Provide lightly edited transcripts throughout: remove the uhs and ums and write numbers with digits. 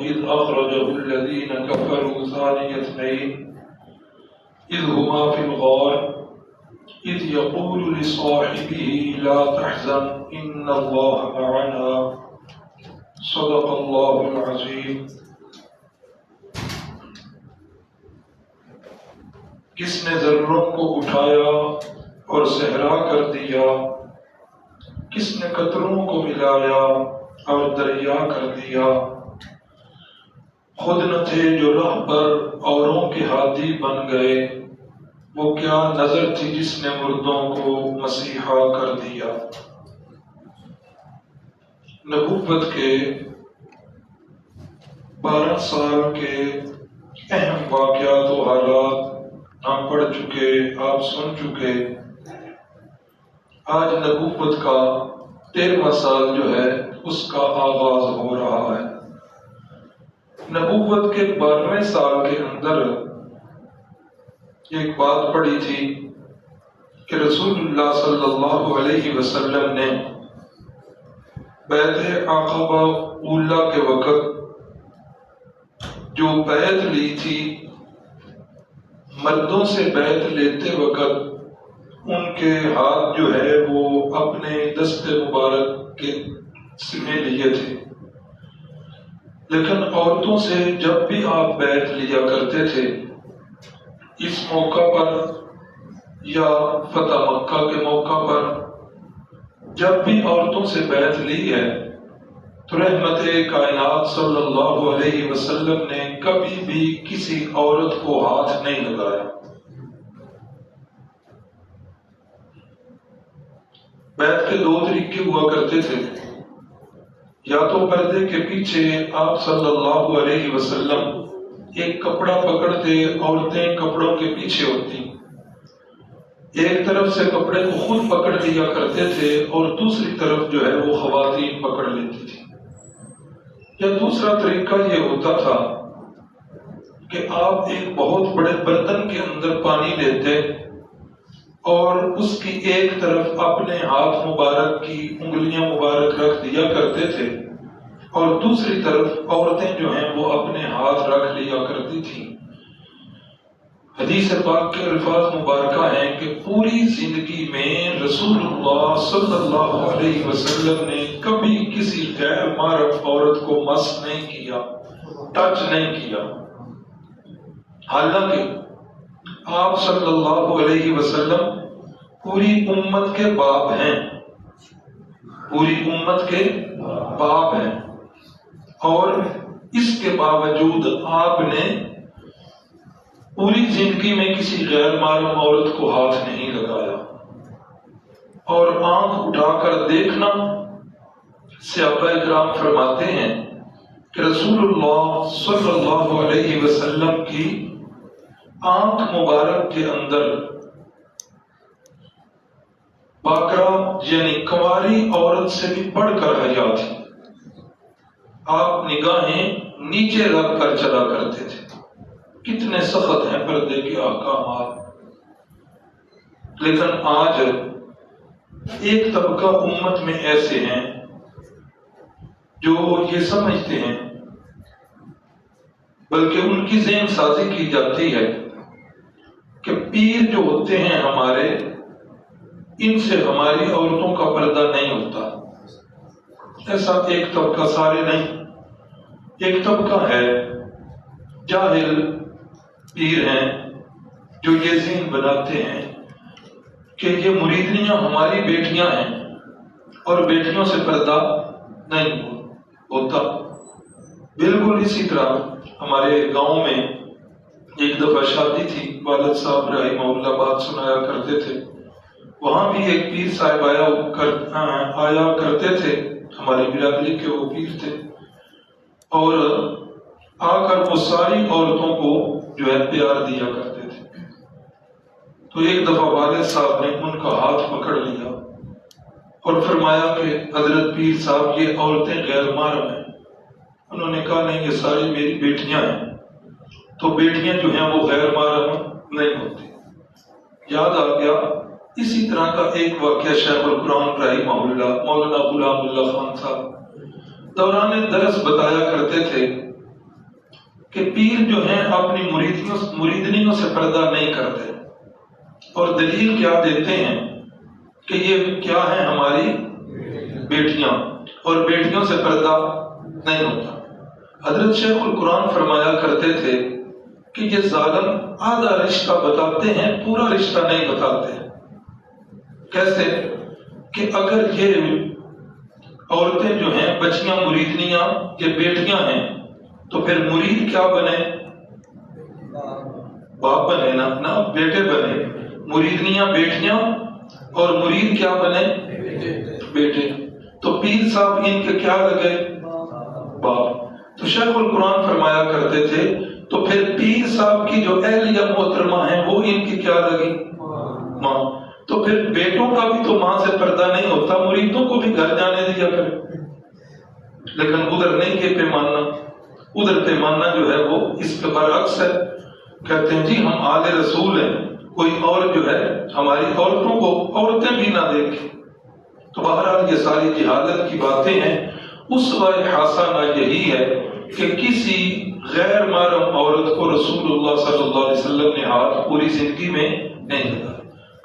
إذ أخرجه الذين كفروا ثاني اثنين إذ هما في الغار إذ يقول لصاحبه لا تحزن إن الله معنا صدق الله العظيم۔ کس نے ذروں کو اٹھایا اور صحرا کر دیا، کس نے قطروں کو ملایا اور دریا کر دیا، خود نہ تھے جو راہ پر اوروں کے ہادی بن گئے، وہ کیا نظر تھی جس نے مردوں کو مسیحا کر دیا۔ نبوت کے 12 سال کے اہم واقعات و حالات ہم پڑھ چکے، آپ سن چکے۔ آج نبوت کا 13واں سال جو ہے اس کا آغاز ہو رہا ہے۔ نبوت کے 12ویں سال کے اندر ایک بات پڑھی تھی کہ رسول اللہ صلی اللہ علیہ وسلم نے بیعت عقبہ اولیٰ کے وقت جو بیعت لی تھی، مردوں سے بیعت لیتے وقت ان کے ہاتھ جو ہے وہ اپنے دست مبارک کے میں لیے تھے، لیکن عورتوں سے جب بھی آپ بیعت لیا کرتے تھے اس موقع پر یا فتح مکہ کے موقع پر، جب بھی عورتوں سے بیعت لی ہے تو رحمت کائنات صلی اللہ علیہ وسلم نے کبھی بھی کسی عورت کو ہاتھ نہیں لگایا۔ بیعت کے 2 طریقے ہوا کرتے تھے، یا تو پردے کے پیچھے آپ صلی اللہ علیہ وسلم ایک کپڑا پکڑتے، عورتیں کپڑوں کے پیچھے ہوتی، ایک طرف سے کپڑے کو خود پکڑ لیا کرتے تھے اور دوسری طرف جو ہے وہ خواتین پکڑ لیتی تھی۔ یا دوسرا طریقہ یہ ہوتا تھا کہ آپ ایک بہت بڑے برتن کے اندر پانی لیتے اور اس کی ایک طرف اپنے ہاتھ مبارک کی انگلیاں مبارک رکھ دیا کرتے تھے اور دوسری طرف عورتیں جو ہیں وہ اپنے ہاتھ رکھ لیا کرتی تھیں۔ حدیث پاک کے الفاظ مبارکہ ہیں کہ پوری زندگی میں رسول اللہ صلی اللہ علیہ وسلم نے کبھی کسی غیر محرم عورت کو مس نہیں کیا، ٹچ نہیں کیا، حالانکہ آپ صلی اللہ علیہ وسلم پوری امت کے باپ ہیں، پوری امت کے باپ ہیں، اور اس کے باوجود آپ نے پوری زندگی میں کسی غیر محرم عورت کو ہاتھ نہیں لگایا۔ اور آنکھ اٹھا کر دیکھنا، صحابہ کرام فرماتے ہیں کہ رسول اللہ صلی اللہ علیہ وسلم کی آنکھ مبارک کے اندر باقرہ یعنی کنواری عورت سے بھی بڑھ کر حیا تھی۔ آپ نگاہیں نیچے رکھ کر چلا کرتے تھے۔ کتنے سخت ہیں پردے کے احکامات، لیکن آج ایک طبقہ امت میں ایسے ہیں جو یہ سمجھتے ہیں، بلکہ ان کی ذہن سازی کی جاتی ہے کہ پیر جو ہوتے ہیں ہمارے، ان سے ہماری عورتوں کا پردہ نہیں ہوتا۔ ایسا ایک طبقہ، سارے نہیں، ایک طبقہ ہے جاہل پیر ہیں جو یہ ذہن بناتے ہیں کہ یہ مریدنیاں ہماری بیٹیاں ہیں اور بیٹیوں سے پردہ نہیں ہوتا۔ بالکل اسی طرح ہمارے گاؤں میں ایک دفعہ شادی تھی، والد صاحب رحمہ اللہ بات سنایا کرتے تھے، وہاں بھی ایک پیر صاحب آیا کرتے تھے، ہماری برادری کے وہ پیر تھے، اور آ کر وہ ساری عورتوں کو جو ہے پیار دیا کرتے تھے۔ تو ایک دفعہ والد صاحب نے ان کا ہاتھ پکڑ لیا اور فرمایا کہ حضرت پیر صاحب یہ عورتیں غیر محرم ہیں۔ انہوں نے کہا نہیں، یہ ساری میری بیٹیاں ہیں۔ تو بیٹیاں جو ہیں وہ غیر محرم نہیں ہوتی۔ یاد آ گیا اسی طرح کا ایک واقعہ شیخ القرآن رحمہ اللہ مولانا غلام اللہ خان صاحب دوران درس بتایا کرتے تھے کہ پیر جو ہیں اپنی مریدنیوں سے پردہ نہیں کرتے، اور دلیل کیا دیتے ہیں کہ یہ کیا ہیں ہماری بیٹیاں، اور بیٹیوں سے پردہ نہیں ہوتا۔ حضرت شیخ القرآن فرمایا کرتے تھے کہ یہ ظالم آدھا رشتہ بتاتے ہیں، پورا رشتہ نہیں بتاتے۔ کیسے؟ کہ اگر یہ عورتیں جو ہیں بچیاں مریدنیاں یہ بیٹیاں ہیں تو پھر مرید کیا بنے؟ باپ بنے نا بیٹے بنے۔ مریدنیاں بیٹیاں اور مرید کیا بنے؟ بیٹے۔ تو پیر صاحب ان کے کیا لگے؟ باپ۔ تو شیخ القرآن فرمایا کرتے تھے تو پھر پیر صاحب کی جو اہلیہ محترمہ ہیں وہ ان کی کیا لگی؟ ماں۔ تو پھر بیٹوں کا بھی تو ماں سے پردہ نہیں ہوتا، مریدوں کو بھی گھر جانے دیا کرے، لیکن ادھر نہیں کہ پیمانہ، ادھر پیمانہ جو ہے وہ اس کے برعکس ہے۔ کہتے ہیں جی ہم آل رسول ہیں، کوئی اور جو ہے ہماری عورتوں کو عورتیں بھی نہ دیکھیں۔ تو بہرحال یہ ساری جہالت کی باتیں ہیں۔ اسوہ حسنہ یہی ہے کہ کسی غیر محرم عورت کو رسول اللہ صلی اللہ علیہ وسلم نے ہاتھ پوری زندگی میں نہیں لگایا۔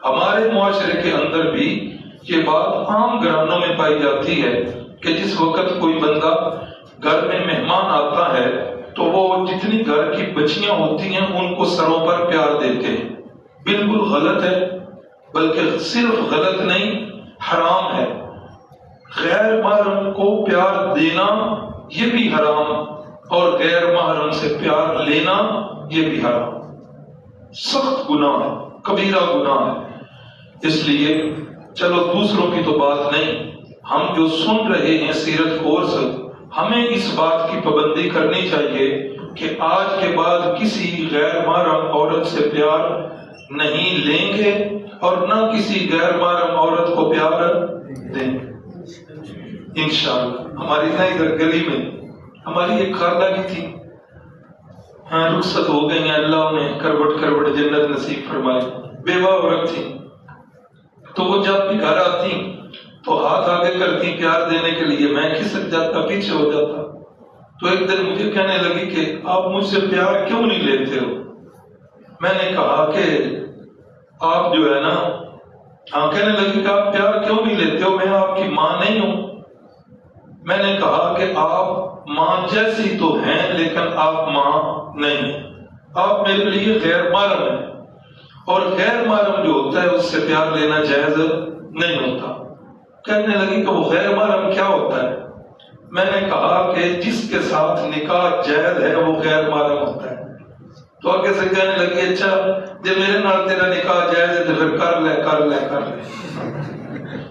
ہمارے معاشرے کے اندر بھی یہ بات عام گھرانوں میں پائی جاتی ہے کہ جس وقت کوئی بندہ گھر میں مہمان آتا ہے تو وہ جتنی گھر کی بچیاں ہوتی ہیں ان کو سروں پر پیار دیتے ہیں۔ بالکل غلط ہے، بلکہ صرف غلط نہیں، حرام ہے۔ غیر محرم کو پیار دینا یہ بھی حرام، اور غیر محرم سے پیار لینا یہ بھی حرام، سخت گناہ ہے، کبیرہ گناہ ہے۔ اس لیے چلو دوسروں کی تو بات نہیں، ہم جو سن رہے ہیں سیرت کورس، ہمیں اس بات کی پابندی کرنی چاہیے کہ آج کے بعد کسی غیر محرم عورت سے پیار نہیں لیں گے اور نہ کسی غیر محرم عورت کو پیار دیں گے انشاءاللہ۔ ہماری نہ ادھر گلی میں ہماری ایک خالہ کی تھی، رخصت ہو گئی ہیں، اللہ انہیں کروٹ کروٹ جنت نصیب فرمائے، بیوہ عورت تھی۔ تو وہ جب بھی گھر آتی تو ہاتھ آگے کرتی پیار دینے کے لیے، میں کھسک جاتا، پیچھے ہو جاتا۔ تو ایک دن مجھے کہنے لگی کہ آپ مجھ سے پیار کیوں نہیں لیتے ہو؟ میں نے کہا کہ آپ جو ہے نا، کہنے لگی کہ آپ پیار کیوں نہیں لیتے ہو، میں آپ کی ماں نہیں ہوں۔ میں نے کہا کہ آپ ماں جیسی تو ہیں لیکن آپ ماں نہیں ہیں، آپ میرے لیے غیر محرم ہیں، اور غیر محرم جو ہوتا ہے اس سے پیار لینا جائز نہیں ہوتا۔ کہنے لگی کہ وہ غیر محرم کیا ہوتا ہے؟ میں نے کہا کہ جس کے ساتھ نکاح جائز ہے وہ غیر محرم ہوتا ہے۔ تو آگے سے کہنے لگی اچھا جب میرے نال تیرا نکاح جائز ہے تو پھر کر لے۔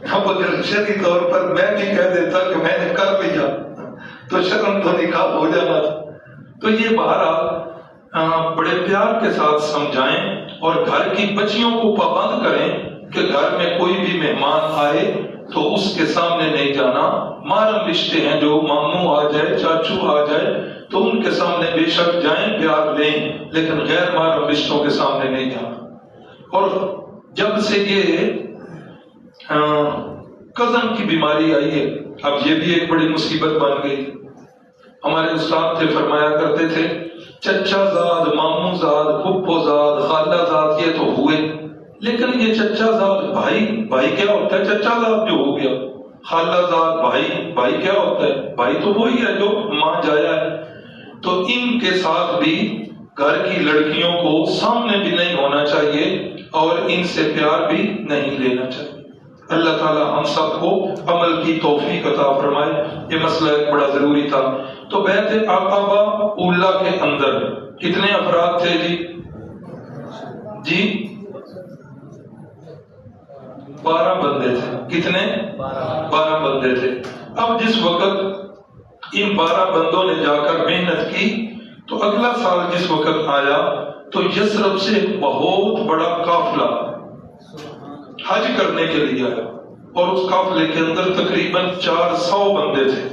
اب اگر شرعی طور پر میں بھی کہہ دیتا کہ میں نے کر لیا تو شرم تو نکاح ہو جانا تھا۔ تو یہ بہرحال بڑے پیار کے ساتھ سمجھائیں اور گھر کی بچیوں کو پابند کریں کہ گھر میں کوئی بھی مہمان آئے تو اس کے سامنے نہیں جانا۔ محرم رشتے ہیں جو ماموں آ جائے، چاچو آ جائے تو ان کے سامنے بے شک جائیں، پیار لیں، لیکن غیر محرم رشتوں کے سامنے نہیں جانا۔ اور جب سے یہ کزن کی بیماری آئی ہے، اب یہ بھی ایک بڑی مصیبت بن گئی۔ ہمارے استاد تھے فرمایا کرتے تھے چچا زاد، ماموں زاد، پھپھو زاد، خالہ زاد یہ تو ہوئے، لیکن یہ چچا زاد بھائی کیا ہوتا ہے؟ چچا زاد جو ہو گیا، خالہ زاد بھائی کیا ہوتا ہے؟ بھائی تو وہی ہے جو ماں جایا ہے۔ تو ان کے ساتھ بھی گھر کی لڑکیوں کو سامنے بھی نہیں ہونا چاہیے اور ان سے پیار بھی نہیں لینا چاہیے۔ اللہ تعالی ہم سب کو عمل کی توفیق عطا فرمائے۔ یہ مسئلہ ایک بڑا ضروری تھا۔ تو بیعت عقبہ اولیٰ کے اندر کتنے افراد تھے جی 12 بندے تھے۔ کتنے؟ 12 بندے تھے۔ اب جس وقت ان 12 بندوں نے جا کر محنت کی تو اگلا سال جس وقت آیا تو یثرب سے بہت بڑا قافلہ حج کرنے کے لیے آیا، اور اس قافلے کے اندر تقریباً 400 بندے تھے۔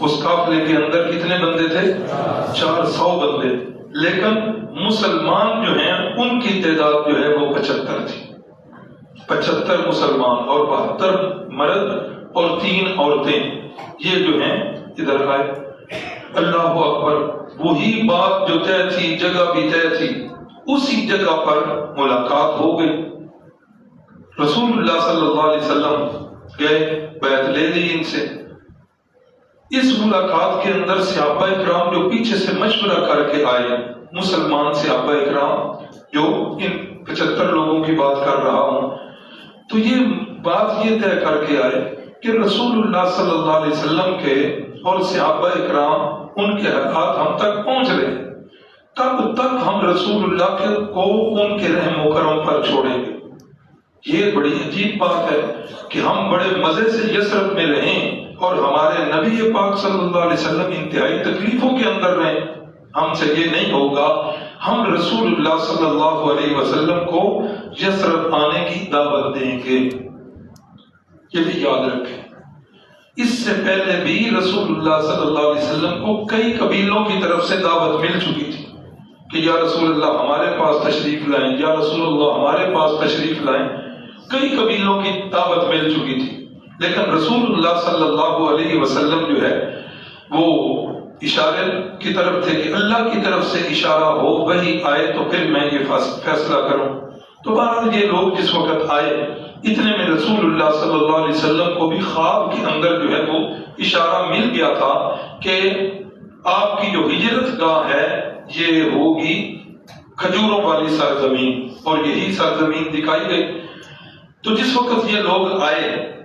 اس قافلے کے اندر کتنے بندے تھے؟ 400 بندے، لیکن مسلمان جو ہیں ان کی تعداد جو ہے وہ 75 تھی۔ 75 مسلمان اور 72 مرد اور 3 عورتیں، یہ جو ہیں ادھر آئے۔ اللہ اکبر، وہی بات جو طے تھی، جگہ بھی طے تھی، اسی جگہ پر ملاقات ہو گئی۔ رسول اللہ صلی اللہ علیہ وسلم گئے، بیعت لے لی ان سے۔ اس ملاقات کے اندر صحابہ اکرام جو پیچھے سے مشورہ کر کے آئے، مسلمان صحابہ اکرام، جو ان 75 لوگوں کی بات کر رہا ہوں، تو یہ بات یہ طے کر کے آئے کہ رسول اللہ صلی اللہ علیہ وسلم کے اور صحابہ اکرام ان کے حالات ہم تک پہنچ رہے ہیں، تب تک ہم رسول اللہ کو ان کے رحم و کرم پر چھوڑیں گے۔ یہ بڑی عجیب بات ہے کہ ہم بڑے مزے سے یثرب میں رہیں اور ہمارے نبی پاک صلی اللہ علیہ وسلم انتہائی تکلیفوں کے اندر رہیں۔ ہم سے یہ نہیں ہوگا، ہم رسول اللہ صلی اللہ علیہ وسلم کو یثرب آنے کی دعوت دیں گے۔ یہ بھی یاد رکھیں، اس سے پہلے بھی رسول اللہ صلی اللہ علیہ وسلم کو کئی قبیلوں کی طرف سے دعوت مل چکی تھی کہ یا رسول اللہ ہمارے پاس تشریف لائیں، یا رسول اللہ ہمارے پاس تشریف لائیں۔ کئی قبیلوں کی دعوت مل چکی تھی، لیکن رسول اللہ صلی اللہ علیہ وسلم جو ہے وہ اشارے کی طرف تھے کہ اللہ کی طرف سے اشارہ ہو، وہی آئے تو پھر میں یہ فیصلہ کروں۔ تو بہرحال یہ لوگ جس وقت آئے، اتنے میں رسول اللہ صلی اللہ علیہ وسلم کو بھی خواب کے اندر جو ہے وہ اشارہ مل گیا تھا کہ آپ کی جو ہجرت گاہ ہے یہ ہوگی کھجوروں والی سرزمین، اور یہی سرزمین دکھائی گئی۔ تو جس وقت یہ لوگ آئے،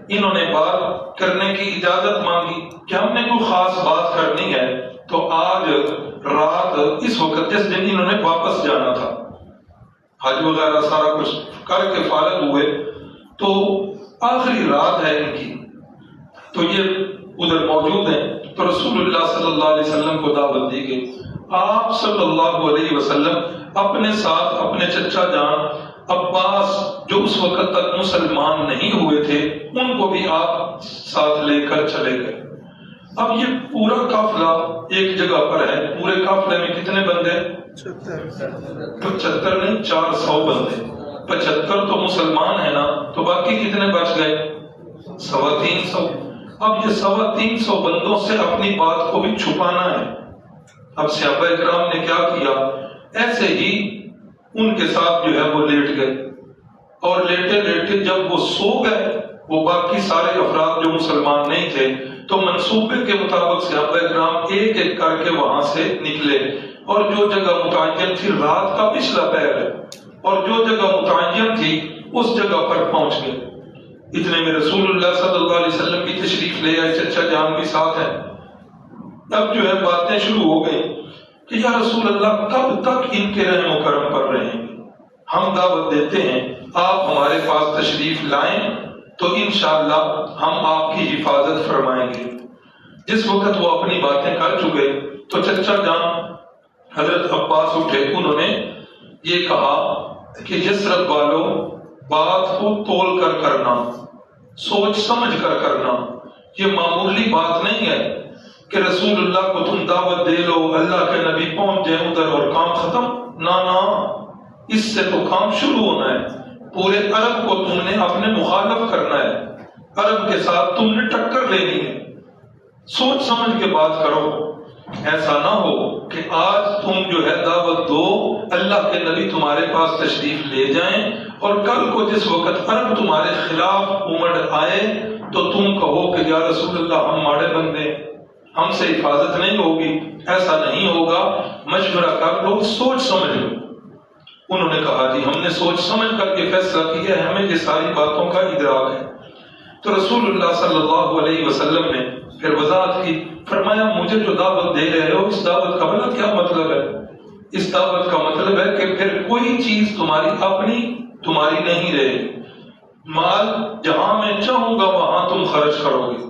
انہوں نے بات کرنے کی اجازت مانگی کہ ہم نے کوئی خاص بات کرنی ہے۔ تو آج رات، اس وقت جس دن انہوں نے واپس جانا تھا، حج وغیرہ سارا کچھ کر کے فارغ ہوئے، تو آخری رات ہے ان کی، تو یہ ادھر موجود ہیں۔ تو رسول اللہ صلی اللہ علیہ وسلم کو دعوت دی گئی۔ آپ صلی اللہ علیہ وسلم اپنے ساتھ اپنے چچا جان عباس، جو اس وقت تک مسلمان نہیں ہوئے تھے، ان کو بھی آپ ساتھ لے کر چلے گئے۔ اب یہ پورا قافلہ ایک جگہ پر ہے۔ پورے قافلے میں کتنے بندے؟ 75 نہیں، 400 بندے۔ 75 تو مسلمان ہیں نا، تو باقی کتنے بچ گئے؟ 350۔ اب یہ 350 بندوں سے اپنی بات کو بھی چھپانا ہے۔ اب صحابہ اکرام نے کیا کیا؟ ایسے ہی ان کے ساتھ جو ہے وہ لیٹ گئے، اور لیٹے لیٹے جب وہ سو گئے، وہ باقی سارے افراد جو مسلمان نہیں تھے، تو منصوبے کے مطابق صحابہ اکرام ایک ایک کر کے وہاں سے نکلے، اور جو جگہ متعین تھی رات کا پچھلا پہر ہے، اور جو جگہ متعین تھی اس جگہ پر پہنچ گئے۔ اتنے میں رسول اللہ صلی اللہ علیہ وسلم کی تشریف لے آئے، چچا جان بھی ساتھ ہے۔ اب جو ہے باتیں شروع ہو گئی کہ یا رسول اللہ کب تک ان کے رحم و کرم پر رہیں گے؟ ہم دعوت دیتے ہیں، آپ ہمارے پاس تشریف لائیں تو انشاءاللہ ہم آپ کی حفاظت فرمائیں گے۔ جس وقت وہ اپنی باتیں کر چکے تو چچا جان حضرت عباس اٹھے، انہوں نے یہ کہا کہ یثرب والوں، بات کو تول کر کرنا، سوچ سمجھ کر کرنا۔ یہ معمولی بات نہیں ہے کہ رسول اللہ کو تم دعوت دے لو، اللہ کے نبی پہنچ جائیں ادھر اور کام ختم۔ نہ، اس سے تو کام شروع ہونا ہے۔ پورے عرب کو تم نے اپنے مخالف کرنا ہے، عرب کے ساتھ تم نے ٹکر لینی ہے۔ سوچ سمجھ کے بات کرو، ایسا نہ ہو کہ آج تم جو ہے دعوت دو، اللہ کے نبی تمہارے پاس تشریف لے جائیں، اور کل کو جس وقت عرب تمہارے خلاف امڑ آئے تو تم کہو کہ یا رسول اللہ ہم ماڑے بندے، ہم سے حفاظت نہیں ہوگی۔ ایسا نہیں ہوگا، مشورہ کر لو، سوچ سمجھ لو۔ انہوں نے کہا جی ہم نے سوچ سمجھ کر کے فیصلہ کیا ہے، ہمیں یہ ساری باتوں کا ادراک ہے۔ تو رسول اللہ صلی اللہ علیہ وسلم نے پھر وضاحت کی، فرمایا مجھے جو دعوت دے رہے ہو، اس دعوت کا بھلا کیا مطلب ہے؟ اس دعوت کا مطلب ہے کہ پھر کوئی چیز تمہاری اپنی تمہاری نہیں رہے گی۔ مال جہاں میں چاہوں گا وہاں تم خرچ کرو گے،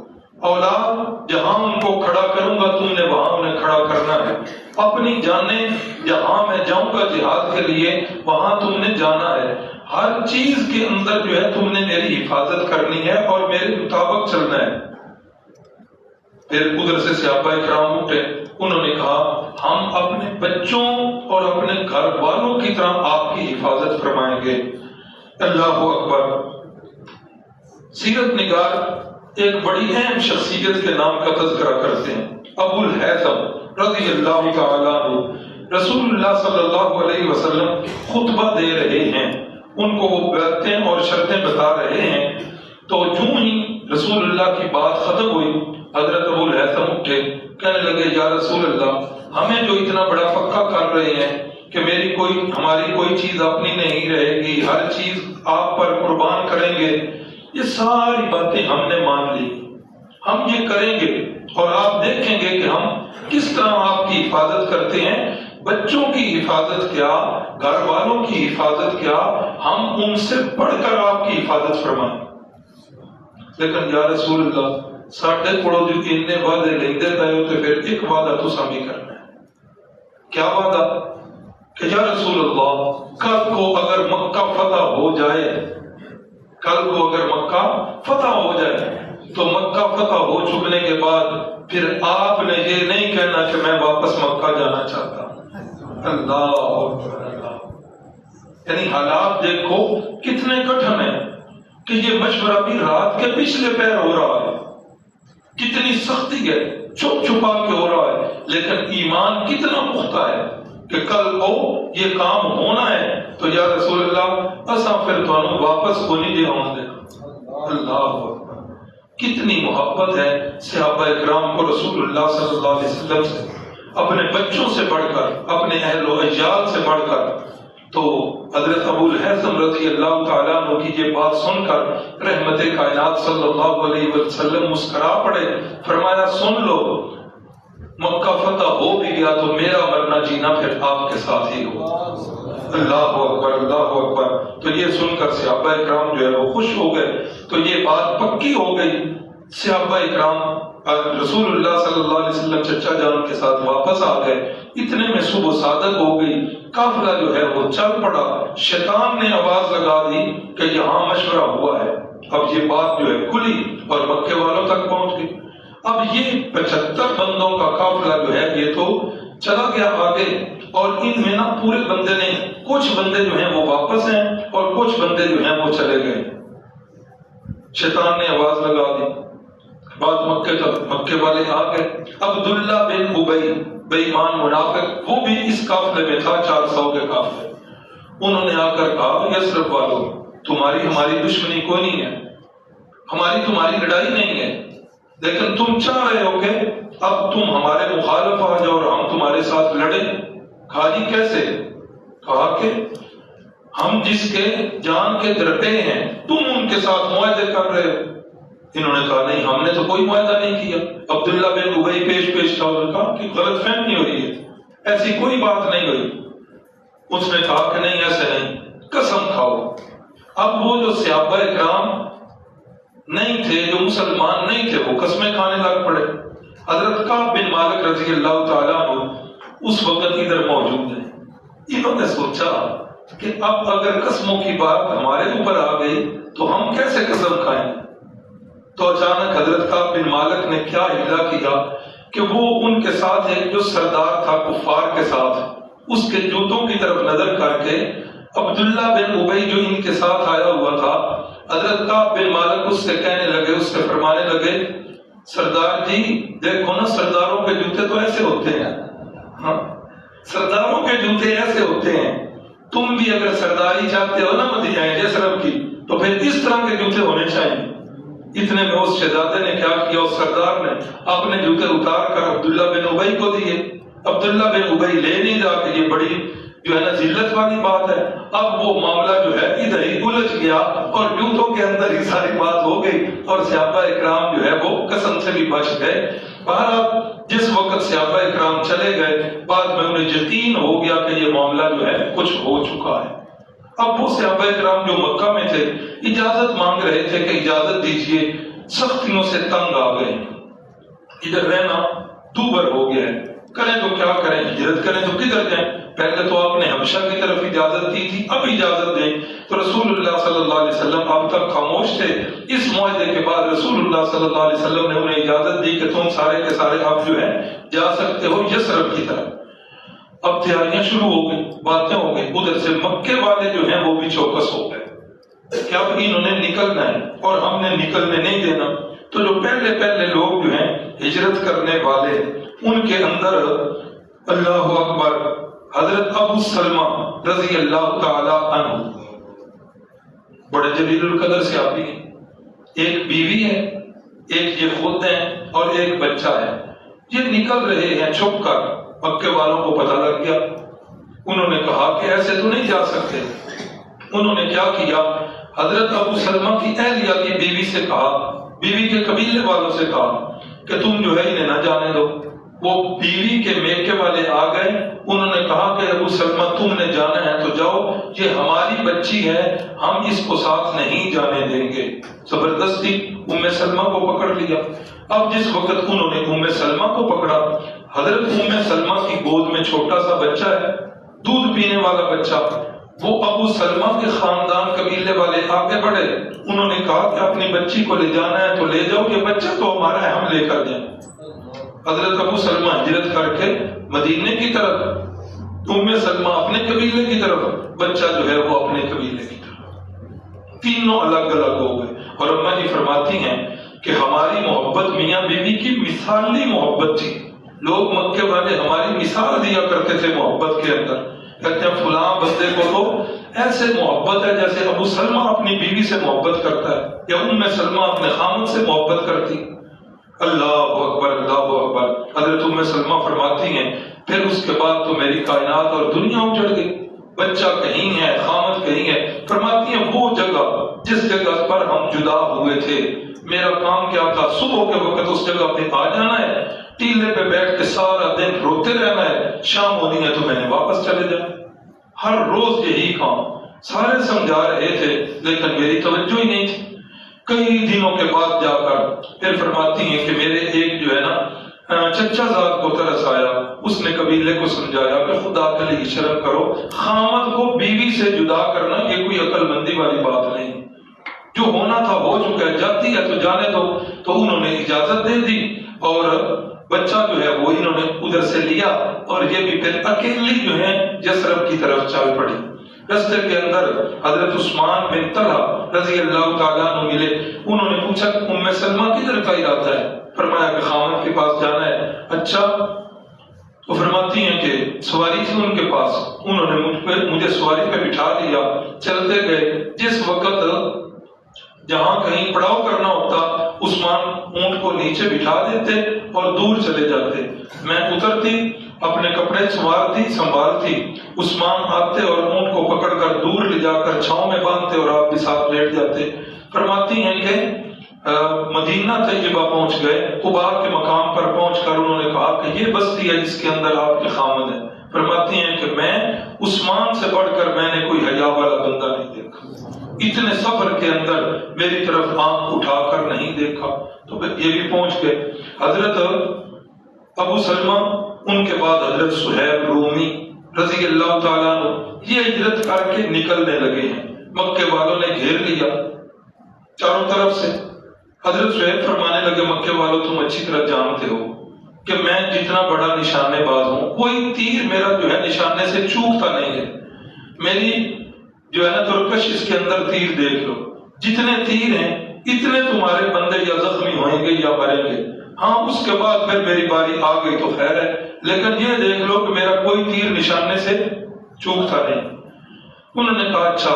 اولاد جہاں ان کو کھڑا کروں گا تم نے وہاں انہیں کھڑا کرنا ہے، اپنی جانیں جہاں میں جاؤں گا جہاد کے لیے وہاں تم نے جانا ہے۔ ہر چیز کے اندر جو ہے تم نے میری حفاظت کرنی ہے اور میرے مطابق چلنا ہے۔ پھر ادھر سے صحابہ اکرام اٹھے، انہوں نے کہا ہم اپنے بچوں اور اپنے گھر والوں کی طرح آپ کی حفاظت فرمائیں گے۔ اللہ اکبر۔ سیرت نگار ایک بڑی اہم شخصیت کے نام کا تذکرہ کرتے ہیں، ابو الہیثم رضی اللہ تعالیٰ عنہ رسول اللہ صلی اللہ علیہ وسلم خطبہ دے رہے ہیں، ان کو وہ باتیں اور شرطیں بتا رہے ہیں، تو جو ہی رسول اللہ کی بات ختم ہوئی حضرت ابو الہیثم اٹھے، کہنے لگے یا رسول اللہ ہمیں جو اتنا بڑا پکا کر رہے ہیں کہ ہماری کوئی چیز اپنی نہیں رہے گی، ہر چیز آپ پر قربان کریں گے، یہ ساری باتیں ہم نے مان لی، ہم یہ کریں گے اور آپ دیکھیں گے کہ ہم کس طرح آپ کی حفاظت کرتے ہیں، بچوں کی حفاظت کیا، گھر والوں کی حفاظت کیا، ہم ان سے بڑھ کر آپ کی حفاظت فرمائیں۔ لیکن یا رسول اللہ ساڈے کولوں جو اتنے وعدے لیندے پئے ہو تے پھر ایک وعدہ تساں بھی کرنا ہے۔ کیا وعدہ؟ کہ یا رسول اللہ کل کو اگر مکہ فتح ہو جائے، کل کو اگر مکہ فتح ہو جائے تو مکہ فتح ہو چکنے کے بعد پھر آپ نے یہ نہیں کہنا کہ میں واپس مکہ جانا چاہتا ہوں۔ اللہ اکبر۔ یعنی حالات دیکھو کتنے کٹھن ہیں کہ یہ مشورہ بھی رات کے پچھلے پہر ہو رہا ہے، کتنی سختی ہے، چھپ چھپا کے ہو رہا ہے، لیکن ایمان کتنا پختہ ہے کہ کل کو یہ کام ہونا ہے تو یا رسول اللہ اساں پھر تانوں واپس کو نہیں جاؤں دے۔ اللہ اکبر۔ کتنی محبت ہے صحابہ اکرام کو رسول اللہ صلی اللہ علیہ وسلم سے، اپنے بچوں سے بڑھ کر، اپنے اہل و عیال سے بڑھ کر۔ تو حضرت ابو الہیثم رضی اللہ تعالیٰ عنہ کی یہ بات سن کر رحمت کائنات صلی اللہ علیہ وسلم مسکرا پڑے، فرمایا سن لو مکہ فتح ہو بھی گیا تو میرا مرنا جینا پھر آپ کے ساتھ ہی ہو۔ اللہ اکبر، اللہ اکبر۔ تو یہ سن کر صحابہ اکرام جو ہے وہ خوش ہو گئے، تو یہ بات پکی ہو گئی۔ صحابہ اکرام رسول اللہ صلی اللہ علیہ وسلم چچا جان کے ساتھ واپس آ گئے، اتنے میں صبح صادق ہو گئی، قافلہ جو ہے وہ چل پڑا، شیطان نے آواز لگا دی کہ یہاں مشورہ ہوا ہے۔ اب یہ بات جو ہے کھلی اور مکے والوں تک پہنچ گئی۔ اب یہ 75 بندوں کا قافلہ جو ہے یہ تو چلا گیا آگے، اور ان میں نہ پورے بندے نہیں، کچھ بندے جو ہیں وہ واپس ہیں اور کچھ بندے جو ہیں وہ چلے گئے۔ شیطان نے آواز لگا دی، بعد مکے تک مکے والے آ گئے۔ عبداللہ بن ابی بے ایمان منافق وہ بھی اس قافلے میں تھا، 400 کے قافلے۔ انہوں نے آ کر کہا یثرب والوں تمہاری ہماری دشمنی کوئی نہیں ہے، ہماری تمہاری لڑائی نہیں ہے، لیکن تم چاہ رہے ہو کہ اب تم ہمارے مخالف آ جاؤ اور ہم تمہارے ساتھ لڑیں۔ کہا جی کیسے؟ کہا کہ ہم جس کے جان کے درپے ہیں تم ان کے ساتھ معاہدے کر رہے ہو۔ انہوں نے کہا نہیں ہم نے تو کوئی معاہدہ نہیں کیا۔ عبداللہ بن ابی پیش تھا، انہوں نے کہا کہ غلط فہمی ہوئی ہے، ایسی کوئی بات نہیں ہوئی۔ اس نے کہا کہ نہیں ایسے نہیں، قسم کھاؤ۔ اب وہ جو صحابہ اکرام نہیں تھے، جو مسلمان نہیں تھے، وہ قسمیں کھانے لگ پڑے۔ حضرت کعب بن مالک رضی اللہ تعالیٰ عنہ اس وقت ادھر موجود ہیں۔ انہوں نے سوچا کہ اب اگر قسموں کی بات ہمارے اوپر آ گئی تو ہم کیسے قسم کھائیں؟ تو اچانک حضرت کعب بن مالک نے کیا حیلہ کیا کہ وہ ان کے ساتھ ایک جو سردار تھا کفار کے ساتھ، اس کے جوتوں کی طرف نظر کر کے عبداللہ بن ابی جو ان کے ساتھ آیا ہوا تھا، حضرت کعب بن مالک اس سے کہنے لگے، اس سے فرمانے لگے سردار جی دیکھو نا سرداروں کے جوتے تو ایسے ہوتے ہیں، ہاں سرداروں کے جوتے ایسے ہوتے ہیں، تم بھی اگر سرداری چاہتے ہو نا مدینہ یثرب کی تو پھر اس طرح کے جوتے ہونے چاہیے۔ اتنے میں اس شہزادے نے کیا کیا، اس سردار نے اپنے جوتے اتار کر عبداللہ بن ابی کو دیے۔ عبداللہ بن ابی لے نہیں جا کے، یہ بڑی جو ہے نا ذلت والی بات ہے۔ اب وہ معاملہ جو ہے ادھر ہی الجھ گیا اور جوتوں کے اندر ہی ساری بات ہو گئی اور صحابہ اکرام جو ہے وہ قسم سے بھی بچ گئے۔ بہرحال جس وقت صحابہ اکرام چلے گئے، بعد میں انہیں یقین ہو گیا کہ یہ معاملہ جو ہے کچھ ہو چکا ہے۔ اب وہ صحابہ اکرام جو مکہ میں تھے اجازت مانگ رہے تھے کہ اجازت دیجیے، سختیوں سے تنگ آ گئے، ادھر رہنا دوبر ہو گیا ہے، کریں تو کیا کریں، ہجرت کریں تو کدھر جائیں؟ پہلے تو آپ نے حبشہ کی طرف اجازت دی تھی، اب اجازت دیں۔ تو رسول اللہ صلی اللہ علیہ وسلم اب تک خاموش تھے۔ اس معاہدے کے بعد رسول اللہ صلی اللہ علیہ وسلم نے انہیں اجازت دی کہ تم سارے کے سارے اب جو ہے جا سکتے ہو یثرب کی طرف۔ اب تیاریاں شروع ہو گئی، باتیں ہو گئی، ادھر سے مکے والے جو ہیں وہ بھی چوکس ہو گئے کہ اب انہوں نے نکلنا ہے اور ہم نے نکلنے نہیں دینا۔ تو جو پہلے لوگ جو ہیں ہجرت کرنے والے ان کے اندر اللہ اکبر حضرت ابو سلمہ رضی اللہ تعالی عنہ بڑے جلیل القدر صحابی ہیں، ایک بیوی ہے، ایک یہ خود ہیں اور ایک بچہ ہے. یہ نکل رہے ہیں چھپ کر، مکے والوں کو پتہ لگ گیا. انہوں نے کہا کہ ایسے تو نہیں جا سکتے. انہوں نے کیا کیا، حضرت ابو سلمہ کی اہلیہ کی بیوی سے کہا، بیوی کے قبیلے والوں سے کہا کہ تم جو ہے انہیں نہ جانے دو. وہ بیوی کے میکے والے آ گئے، انہوں نے کہا کہ ابو سلمہ تم نے جانا ہے تو جاؤ، یہ ہماری بچی ہے، ہم اس کو ساتھ نہیں جانے دیں گے. زبردستی ام سلمہ کو پکڑ لیا. اب جس وقت انہوں نے ام سلمہ کو پکڑا، حضرت ام سلمہ کی گود میں چھوٹا سا بچہ ہے، دودھ پینے والا بچہ. وہ ابو سلمہ کے خاندان قبیلے والے آگے بڑھے، انہوں نے کہا کہ اپنی بچی کو لے جانا ہے تو لے جاؤ، یہ بچہ تو ہمارا ہے، ہم لے کر جائیں. حضرت ابو سلمہ ہجرت کر کے مدینے کی طرف، ام سلمہ اپنے قبیلے کی طرف، بچہ جو ہے وہ اپنے قبیلے کی طرف. تینوں الگ الگ ہو گئے. اور اماں جی فرماتی ہیں کہ ہماری محبت میاں بیوی کی مثالی محبت تھی. لوگ مکے والے ہماری مثال دیا کرتے تھے محبت کے اندر، کہتے ہیں فلاں بندے کو تو ایسے محبت ہے جیسے ابو سلمہ اپنی بیوی سے محبت کرتا ہے یا ام سلمہ اپنے خامد سے محبت کرتی. اللہ اکبر اللہ اکبر. حضرت ام سلمہ فرماتی ہیں پھر اس کے بعد تو میری کائنات اور دنیا اجڑ گئی. بچہ کہیں ہے، خامد کہیں ہے. فرماتی ہیں وہ جگہ جس جگہ پر ہم جدا ہوئے تھے، میرا کام کیا تھا، صبح کے وقت اس جگہ پہ آ جانا ہے، ٹیلے پہ بیٹھ کے سارا دن روتے رہنا ہے، شام ہونی ہے تو میں نے واپس چلے جانا. ہر روز یہی کام. سارے سمجھا رہے تھے لیکن میری توجہ ہی نہیں تھی. کئی دنوں کے بعد جا کر پھر فرماتی ہیں کہ میرے ایک جو ہے نا چچا زاد کو ترس آیا. اس نے قبیلے کو سمجھایا کہ خدا کے لیے شرم کرو، خامد کو بیوی سے جدا کرنا یہ کوئی عقل مندی والی بات نہیں، جو ہونا تھا ہو چکا ہے، جاتی ہے تو جانے دو. تو انہوں نے اجازت دے دی اور بچہ جو ہے وہ انہوں نے ادھر سے لیا اور یہ بھی پھر اکیلی جو ہے یثرب کی طرف چل پڑی. رستے کے اندر حضرت عثمان بن طلحہ رضی اللہ تعالیٰ عنہ ملے. انہوں نے پوچھا کہ ام سلمہ کدھر کا ارادہ ہے؟ فرمایا کہ خامد کے پاس جانا ہے. اچھا. تو فرماتی ہیں کہ سواری تھی ان کے پاس، انہوں نے مجھے سواری پہ بٹھا لیا، چلتے گئے. جس وقت جہاں کہیں پڑاؤ کرنا ہوتا عثمان اونٹ کو نیچے بٹھا دیتے اور دور چلے جاتے. میں اترتی، اپنے کپڑے سنبھالتی، عثمان آتے اور اونٹ کو پکڑ کر دور لے جا کر چھاؤں میں باندھتے اور آپ کے ساتھ لیٹ جاتے. فرماتی ہیں کہ مدینہ طیبہ پہنچ گئے. قباء کے مقام پر پہنچ کر انہوں نے کہا کہ یہ بستی ہے جس کے اندر آپ کے خامد ہیں. فرماتی ہیں کہ میں عثمان سے بڑھ کر میں نے کوئی حیا والا بندہ نہیں دیکھا، اتنے سفر کے اندر میری طرف آنکھ اٹھا کر نہیں دیکھا. تو یہ بھی پہنچ گئے. حضرت ابو سلمہ، ان کے بعد حضرت سہیب رومی رضی اللہ تعالیٰ عنہ یہ ہجرت کر کے نکلنے لگے ہیں. مکے والوں نے گھیر لیا چاروں طرف سے. حضرت سہیب فرمانے لگے مکے والوں تم اچھی طرح جانتے ہو کہ میں جتنا بڑا نشانے باز ہوں، کوئی تیر میرا جو ہے نشانے سے چوکتا نہیں ہے. میری جو ہے نا ترکش اس کے اندر تیر دیکھ لو، جتنے تیر ہیں اتنے تمہارے بندے یا زخمی ہوئیں گے یا مریں گے. ہاں اس کے بعد پھر میری باری آ گئی تو خیر ہے، لیکن یہ دیکھ لو کہ میرا کوئی تیر نشانے سے چوکتا نہیں. انہوں نے کہا اچھا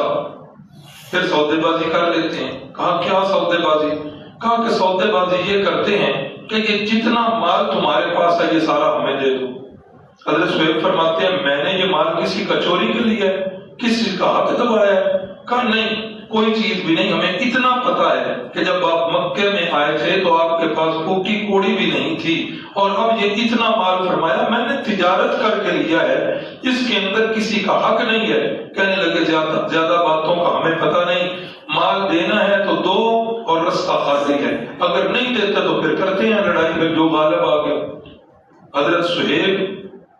پھر سودے بازی کر لیتے ہیں. کہا کیا سودے بازی؟ کہا کہ سودے بازی یہ کرتے ہیں کہ یہ جتنا مال تمہارے پاس ہے یہ سارا ہمیں دے دو. حضرت سہیب فرماتے ہیں میں نے یہ مال کسی کا چوری کے لیے ہے، کسی کا حق دبایا ہے؟ کہا نہیں کوئی چیز بھی نہیں، ہمیں اتنا پتا ہے کہ جب آپ مکے میں آئے تھے تو آپ کے پاس کوٹی کوڑی بھی نہیں تھی، اور اب یہ اتنا مال فرمایا میں نے تجارت کر کے لیا ہے، اس کے اندر کسی کا حق نہیں ہے. کہنے لگے زیادہ باتوں کا ہمیں پتا نہیں، مال دینا ہے تو دو اور رستہ خالی ہے، اگر نہیں دیتے تو پھر کرتے ہیں لڑائی میں جو غالب آ گیا. حضرت سہیب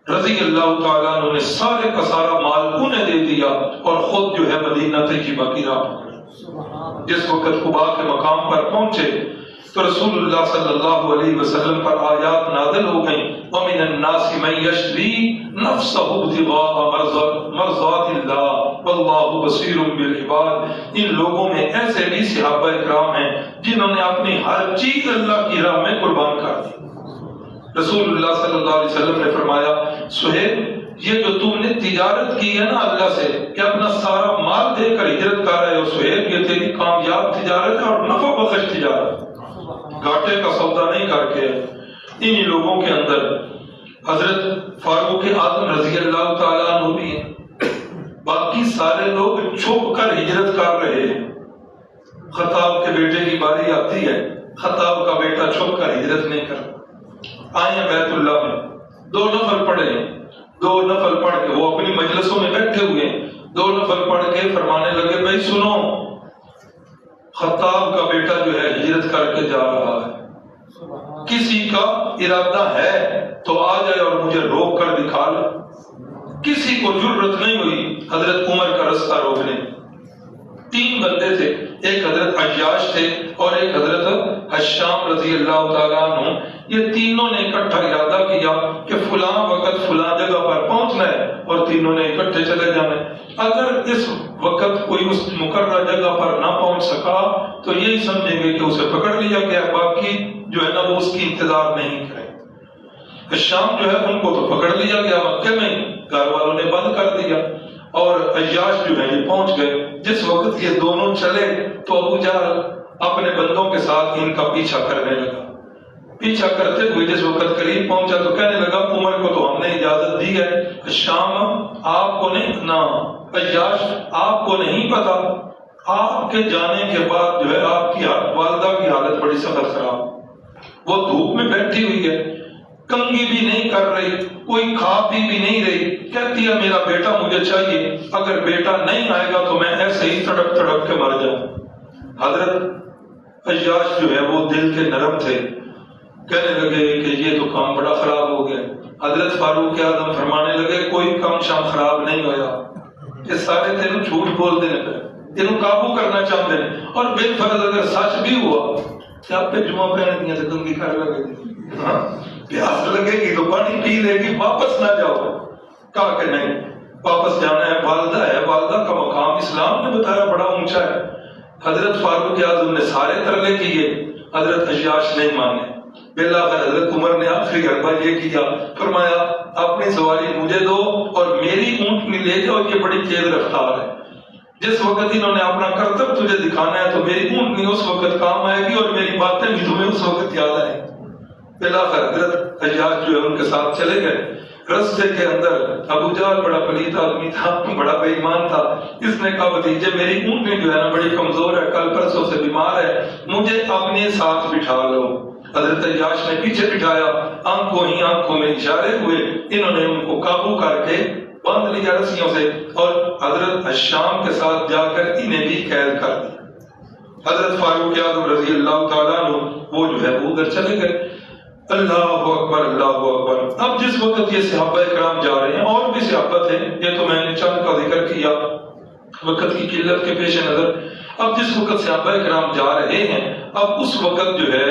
رضی اللہ تعالیٰ عنہ نے سارے کا سارا مال انہیں دے دیا اور خود جو ہے مدینہ طیبہ کی راہ پکڑی. جس وقت قباء کے مقام پر پہنچے تو رسول اللہ صلی اللہ علیہ وسلم پر آیات نازل ہو گئیں. وَمِنَ النَّاسِ مَن يَشْرِي نَفْسَهُ ابْتِغَاءَ مَرْضَاتِ اللَّهِ وَاللَّهُ بَصِيرٌ بِالْعِبَادِ. ان لوگوں میں ایسے بھی صحابہ کرام ہیں جنہوں نے اپنی ہر چیز اللہ کی راہ میں قربان کر دی. رسول اللہ صلی اللہ علیہ وسلم نے فرمایا سہیل یہ جو تم نے تجارت کی ہے نا اللہ سے کہ اپنا سارا مال دے کر ہجرت کر رہے ہو سہیل یہ تیری کامیاب تجارت ہے اور نفع بخش تجارت، گھاٹے کا سودا نہیں کر کے۔ انہی لوگوں کے اندر حضرت فاروق اعظم رضی اللہ تعالیٰ عنہ بھی ہیں، باقی سارے لوگ چھپ کر ہجرت کر رہے ہیں۔ خطاب کے بیٹے کی باری آتی ہے، خطاب کا بیٹا چھپ کر ہجرت نہیں کرتا، آئے ہیں بیت اللہ میں، 2 نفل پڑھے ہیں، 2 نفل پڑھ کے وہ اپنی مجلسوں میں بیٹھے ہوئے ہیں، 2 نفل پڑھ کے فرمانے لگے بھائی سنو خطاب کا بیٹا جو ہے ہجرت کر کے جا رہا ہے، کسی کا ارادہ ہے تو آ جائے اور مجھے روک کر دکھا لے۔ کسی کو جرت نہیں ہوئی حضرت عمر کا رستہ روکنے۔ 3 بندے تھے، ایک حضرت عیاش تھے اور ایک حضرت حشام رضی اللہ تعالیٰ عنہ، یہ تینوں نے اکٹھا ارادہ کیا کہ فلاں وقت فلاں جگہ پر پہنچنا ہے اور تینوں نے اکٹھے چلے جانا ہے۔ اگر اس وقت کوئی اس مقررہ جگہ پر نہ پہنچ سکا تو یہی سمجھیں گے کہ اسے پکڑ لیا گیا، باقی جو ہے نا وہ اس کی انتظار نہیں کرے۔ حشام جو ہے ان کو تو پکڑ لیا گیا مکے میں، گھر والوں نے بند کر دیا، اور عیاش جو ہے یہ پہنچ گئے۔ جس وقت یہ دونوں چلے تو ابو جہل اپنے بندوں کے ساتھ ان کا پیچھا کرنے لگا۔ پیچھا کرتے ہوئے جس وقت قریب پہنچا تو کہنے لگا عمر کو تو ہم نے اجازت دی ہے، شام آپ کو نہیں، نہ عیاش آپ کو نہیں پتا، آپ کے جانے کے بعد جو ہے آپ کی والدہ کی حالت بڑی سخت خراب، وہ دھوپ میں بیٹھی ہوئی ہے، کنگھی بھی نہیں کر رہی، کوئی کھا پی بھی نہیں رہی، کہتی ہے میرا بیٹا مجھے چاہیے، اگر بیٹا نہیں آئے گا تو میں ایسے ہی تڑپ تڑپ کے مر جاؤں۔ حضرت عیاش جو ہے وہ دل کے نرم تھے، کہنے لگے کہ یہ تو کام بڑا خراب ہو گیا۔ حضرت فاروق اعظم فرمانے لگے کوئی کام شام خراب نہیں ہویا، یہ سارے تینوں جھوٹ بول دینے پہ تینوں قابو کرنا چاہتے ہیں، اور بالفرض اگر سچ بھی ہوا کیا آپ پہ جمعہ پہنے دیا تو کنگھی کر لگے گی، پیاس لگے گی تو پانی پی لے گی، واپس نہ جاؤ۔ کہا کہ نہیں واپس جانا ہے، والدہ ہے، والدہ کا مقام اسلام نے بتایا بڑا اونچا ہے۔ حضرت فاروق اعظم نے سارے ترلے کیے، حضرت عیاش نہیں مانے۔ بالآخر حضرت عمر نے آخری حربہ یہ کیا، فرمایا اپنی سواری مجھے دو اور میری اونٹنی لے جاؤ، یہ بڑی تیز رفتار ہے، جس وقت انہوں نے اپنا کرتب تجھے دکھانا ہے تو میری اونٹنی اس وقت کام آئے گی اور میری باتیں بھی تمہیں اس وقت یاد آئیں گی۔ بالآخر حضرت عیاش جو ہے ان کے ساتھ چلے گئے۔ رستے کے اندر ابو جہل بڑا پلیت آدمی تھا، بڑا بے ایمان تھا، اس نے کہا بھتیجے میری اونٹنی جو ہے نا بڑی کمزور ہے، کل پرسوں سے بیمار ہے، مجھے اپنے ساتھ بٹھا لو۔ حضرت عیاش نے پیچھے بٹھایا، آنکھوں ہی آنکھوں میں اشارے ہوئے، انہوں نے ان کو قابو کر کے باندھ لیا رسیوں سے، اور حضرت حشام کے ساتھ جا کر انہیں بھی قید کر دیا۔ حضرت فاروق اعظم رضی اللہ تعالیٰ عنہ وہ جو ہے وہ ادھر چلے گئے۔ اللہ اکبر اللہ اکبر۔ اب جس وقت یہ صحابہ کرام جا رہے ہیں، اور بھی صحابہ تھے، یہ تو میں نے چند کا ذکر کیا وقت کی قلت کے پیش نظر۔ اب جس وقت صحابہ کرام جا رہے ہیں، اب اس وقت جو ہے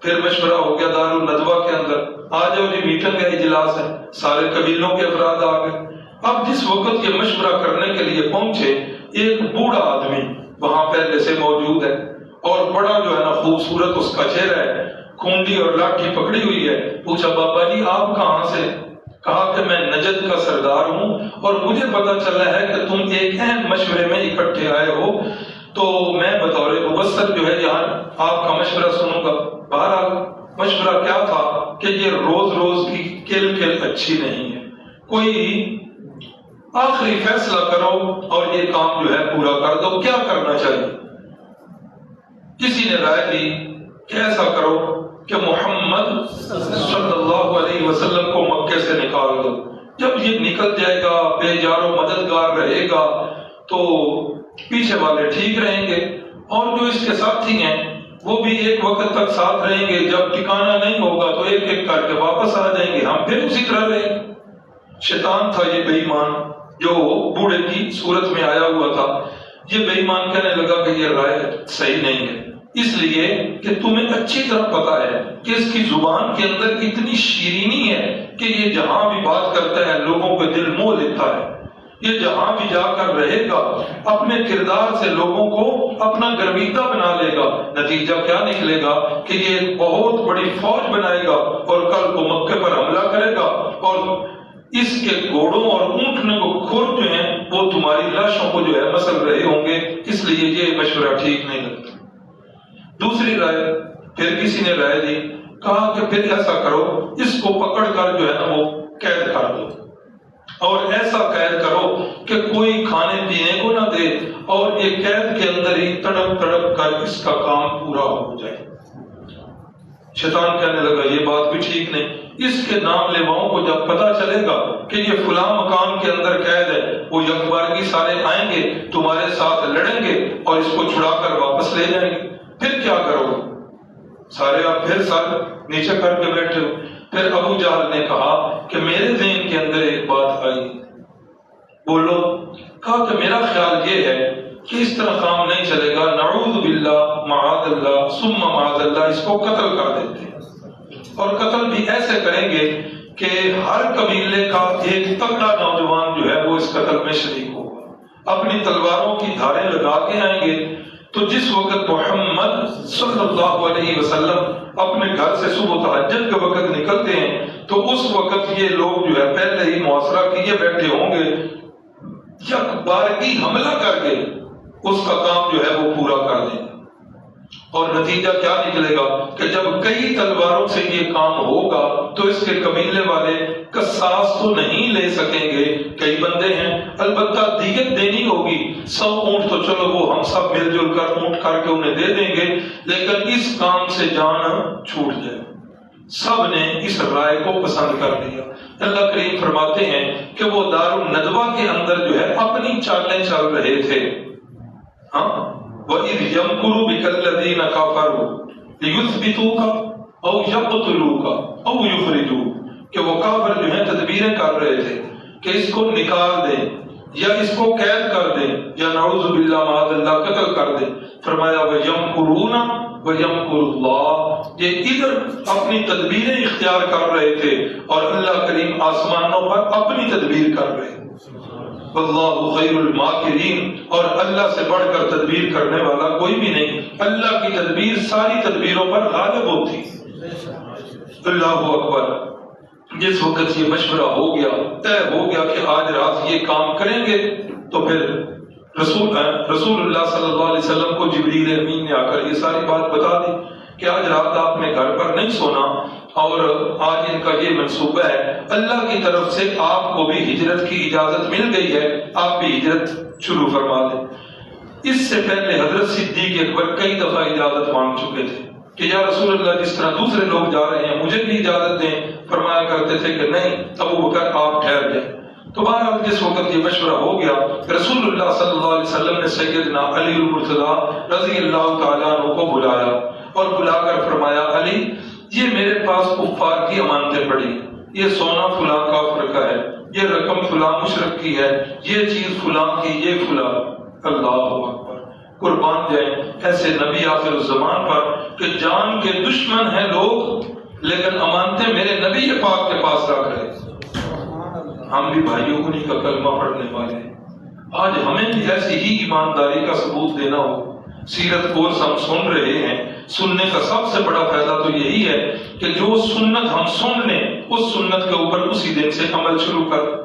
پھر مشورہ ہو گیا دار الندوہ کے اندر، آ جاؤ جی میٹنگ ہے، اجلاس ہے، سارے قبیلوں کے افراد آ گئے۔ اب جس وقت یہ مشورہ کرنے کے لیے پہنچے، ایک بوڑھا آدمی وہاں پہلے سے موجود ہے، اور بڑا جو ہے نا خوبصورت اس کا چہرہ ہے، کھونڈی اور لاٹھی پکڑی ہوئی ہے۔ پوچھا بابا جی آپ کہاں سے؟ کہا کہ میں نجد کا سردار ہوں، اور مجھے پتا چلا ہے کہ تم ایک اہم مشورے میں اکٹھے آئے ہو، تو میں بطور مبصر جو ہے یہاں آپ کا مشورہ سنوں گا۔ بہرحال مشورہ کیا تھا کہ یہ روز روز کی کل کل اچھی نہیں ہے، کوئی آخری فیصلہ کرو اور یہ کام جو ہے پورا کر دو، کیا کرنا چاہیے؟ کسی نے رائے دی کہ ایسا کرو کہ محمد صلی اللہ علیہ وسلم کو مکے سے نکال دو، جب یہ نکل جائے گا بے جار و مددگار رہے گا تو پیچھے والے ٹھیک رہیں گے، اور جو اس کے ساتھی ہیں وہ بھی ایک وقت تک ساتھ رہیں گے، جب ٹھکانا نہیں ہوگا تو ایک ایک کر کے واپس آ جائیں گے، ہم پھر اسی طرح رہیں گے۔ شیطان تھا یہ بے ایمان جو بوڑھے کی صورت میں آیا ہوا تھا، یہ بے ایمان کہنے لگا کہ یہ رائے صحیح نہیں ہے، اس لیے کہ تمہیں اچھی طرح پتا ہے کہ اس کی زبان کے اندر اتنی شیرینی ہے کہ یہ جہاں بھی بات کرتا ہے لوگوں کو دل موہ لیتا ہے، یہ جہاں بھی جا کر رہے گا اپنے کردار سے لوگوں کو اپنا گرویدہ بنا لے گا، نتیجہ کیا نکلے گا کہ یہ بہت بڑی فوج بنائے گا اور کل کو مکے پر حملہ کرے گا اور اس کے گھوڑوں اور اونٹنے کو کھر جو ہیں وہ تمہاری لاشوں کو جو ہے مسل رہے ہوں گے، اس لیے یہ مشورہ ٹھیک نہیں لگتا۔ دوسری رائے پھر کسی نے رائے دی، کہا کہ پھر ایسا کرو، اس کو پکڑ کر جو ہے نا وہ قید کر دو اور ایسا قید کرو کہ کوئی کھانے پینے کو نہ دے اور یہ قید کے اندر ہی تڑپ تڑپ کر اس کا کام پورا ہو جائے۔ شیطان کہنے لگا یہ بات بھی ٹھیک نہیں، اس کے نام لیواؤں کو جب پتا چلے گا کہ یہ فلاں مقام کے اندر قید ہے، وہ یکبارگی سارے آئیں گے، تمہارے ساتھ لڑیں گے اور اس کو چھڑا کر واپس لے جائیں گے، پھر کیا کرو گے؟ سارے آپ پھر سر نیچے کر کے بیٹھے ہو۔ پھر ابو جہل نے کہا کہ میرے ذہن کے اندر ایک بات آئی، بولو۔ کہا کہ میرا خیال یہ ہے کہ اس طرح کام نہیں چلے گا، نعوذ باللہ، معاذ اللہ ثم معاذ اللہ، اس کو قتل کر دیتے ہیں اور قتل بھی ایسے کریں گے کہ ہر قبیلے کا ایک تگڑا نوجوان جو ہے وہ اس قتل میں شریک ہوگا، اپنی تلواروں کی دھاریں لگا کے آئیں گے۔ تو جس وقت محمد صلی اللہ علیہ وسلم اپنے گھر سے صبح تہجد کے وقت نکلتے ہیں تو اس وقت یہ لوگ جو ہے پہلے ہی محاصرہ کیے بیٹھے ہوں گے، یکبارگی حملہ کر کے اس کا کام جو ہے وہ پورا کر دیں۔ اور نتیجہ کیا نکلے گا کہ جب کئی تلواروں سے یہ کام ہوگا تو اس کے قبیلے والے قصاص تو نہیں لے سکیں گے، کئی بندے ہیں، البتہ دیت دینی ہوگی، 100 اونٹ تو چلو وہ ہم سب مل جل کر اونٹ کر کے انہیں دے دیں گے، لیکن اس کام سے جان چھوٹ جائے۔ سب نے اس رائے کو پسند کر لیا۔ اللہ کریم فرماتے ہیں کہ وہ دار الندوہ کے اندر جو ہے اپنی چالیں چل رہے تھے۔ ہاں، وَإِذْ يَمْكُرُ بِكَ الَّذِينَ كَفَرُوا لِيُثْبِتُوكَ أَوْ يَقْتُلُوكَ أَوْ يُخْرِجُوكَ، کہ وہ کافر جو ہیں تدبیریں کر رہے تھے کہ اس کو نکال دیں یا اس کو قید کر دیں یا نعوذ باللہ معاذ اللہ قتل کر دیں۔ فرمایا وَيَمْكُرُونَ وَيَمْكُرُ اللَّهُ، یہ ادھر اپنی تدبیریں اختیار کر رہے تھے اور اللہ کریم آسمانوں پر اپنی تدبیر کر رہے تھے۔ واللہ خیر الماکرین، اور اللہ سے بڑھ کر تدبیر کرنے والا کوئی بھی نہیں، اللہ کی تدبیر ساری تدبیروں پر غالب ہوتی۔ اللہ اکبر۔ جس وقت یہ مشورہ ہو گیا، طے ہو گیا کہ آج رات یہ کام کریں گے، تو پھر رسول اللہ صلی اللہ علیہ وسلم کو جبریل امین نے آ کر یہ ساری بات بتا دی کہ آج رات آپ نے گھر پر نہیں سونا اور آج ان کا یہ منصوبہ ہے، اللہ کی طرف سے آپ کو بھی ہجرت کی اجازت مل گئی ہے، آپ بھی ہجرت شروع فرما دیں۔ اس سے پہلے حضرت صدیق اکبر کئی دفعہ اجازت مانگ چکے تھے کہ یا رسول اللہ جس طرح دوسرے لوگ جا رہے ہیں مجھے بھی اجازت دیں، فرمایا کرتے تھے کہ نہیں ابو بکر آپ ٹھہر جائیں۔ تو بہرحال جس وقت یہ مشورہ ہو گیا، رسول اللہ صلی اللہ علیہ وسلم نے سیدنا علی المرتضی رضی اللہ تعالیٰ عنہ کو بلایا اور بلا کر فرمایا علی، یہ میرے پاس کفار کی امانتیں پڑی، یہ سونا فلاں کافر کا ہے، یہ رقم فلاں مشرک کی ہے، یہ چیز فلاں کی، یہ فلاں۔ اللہ اکبر، قربان جائیں ایسے نبی آخر الزمان پر کہ جان کے دشمن ہیں لوگ لیکن امانتیں میرے نبی پاک کے پاس رکھ رہے ہیں۔ ہم بھی بھائیوں انہی کا کلمہ پڑھنے والے ہیں، آج ہمیں بھی ایسی ہی ایمانداری کا ثبوت دینا ہو۔ سیرت کورس ہم سن رہے ہیں، سننے کا سب سے بڑا فائدہ تو یہی ہے کہ جو سنت ہم سن لیں اس سنت کے اوپر اسی دن سے عمل شروع کر۔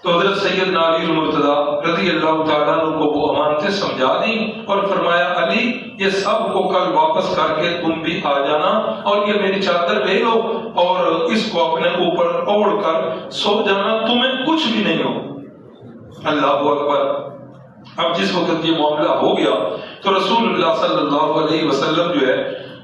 تو حضرت سیدنا علی المرتضی رضی اللہ تعالیٰ عنہ کو وہ امانتیں سمجھا دیں اور فرمایا علی یہ سب کو کل واپس کر کے تم بھی آ جانا اور یہ میری چادر لے لو اور اس کو اپنے اوپر اوڑھ کر سو جانا، تمہیں کچھ بھی نہیں ہو۔ اللہ اکبر۔ اب جس وقت یہ معاملہ ہو گیا تو رسول اللہ صلی اللہ علیہ وسلم جو ہے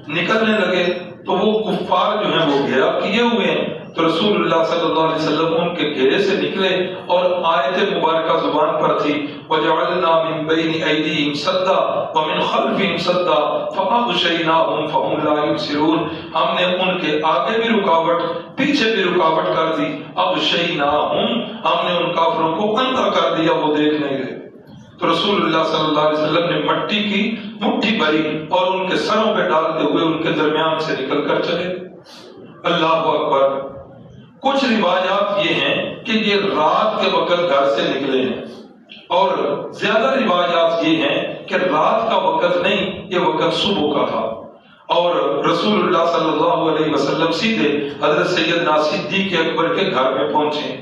نکلنے لگے تو وہ کفار جو ہیں وہ گھیرا کیے ہوئے ہیں، تو رسول اللہ صلی اللہ علیہ وسلم ان کے گھیرے سے نکلے اور آیت مبارکہ زبان پر تھی وَجَعَلْنَا مِن بَيْنِ أَيْدِيهِمْ سَدًّا وَمِنْ خَلْفِهِمْ سَدًّا فَأَغْشَيْنَاهُمْ فَهُمْ لَا يُبْصِرُونَ، ہم نے ان کے آگے بھی رکاوٹ پیچھے بھی رکاوٹ کر دی، أَغْشَيْنَاهُمْ، ہم نے ان کافروں کو اندھا کر دیا، وہ دیکھ نہیں رہے۔ تو رسول اللہ صلی اللہ علیہ وسلم نے مٹی کی مٹھی بھری اور ان کے سروں پہ ڈالتے ہوئے ان کے درمیان سے نکل کر چلے۔ اللہ اکبر۔ کچھ روایات یہ ہیں کہ یہ رات کے وقت گھر سے نکلے ہیں اور زیادہ روایات یہ ہیں کہ رات کا وقت نہیں، یہ وقت صبح کا تھا، اور رسول اللہ صلی اللہ علیہ وسلم سیدھے حضرت سیدنا صدیق اکبر کے گھر میں پہنچے۔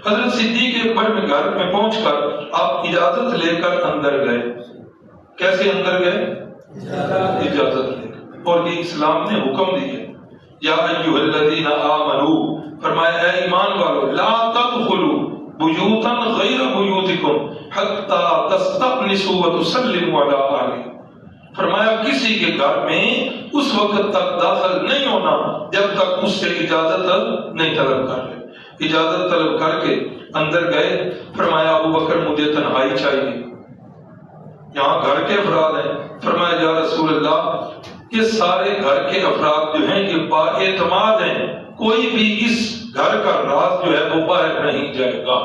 حضرت صدیق اکبر میں گھر میں پہنچ کر آپ اجازت لے کر اندر گئے۔ کیسے اندر گئے؟ اجازت لے کر، اور یہ اسلام نے حکم دیا، یا ایھا الذین آمنوا، فرمایا اے ایمان والو، لا تدخلوا بیوتا غیر بیوتکم حتی تستأنسوا وتسلموا علی اہلہا، فرمایا کسی کے گھر میں اس وقت تک داخل نہیں ہونا جب تک اس سے اجازت نہیں طلب کر لے۔ اجازت طلب کر کے اندر گئے، فرمایا ابو بکر مجھے تنہائی چاہیے، یہاں گھر کے افراد ہیں۔ فرمایا یا رسول اللہ، یہ سارے گھر کے افراد جو ہیں یہ با اعتماد ہیں، کوئی بھی اس گھر کا راز جو ہے وہ باہر نہیں جائے گا۔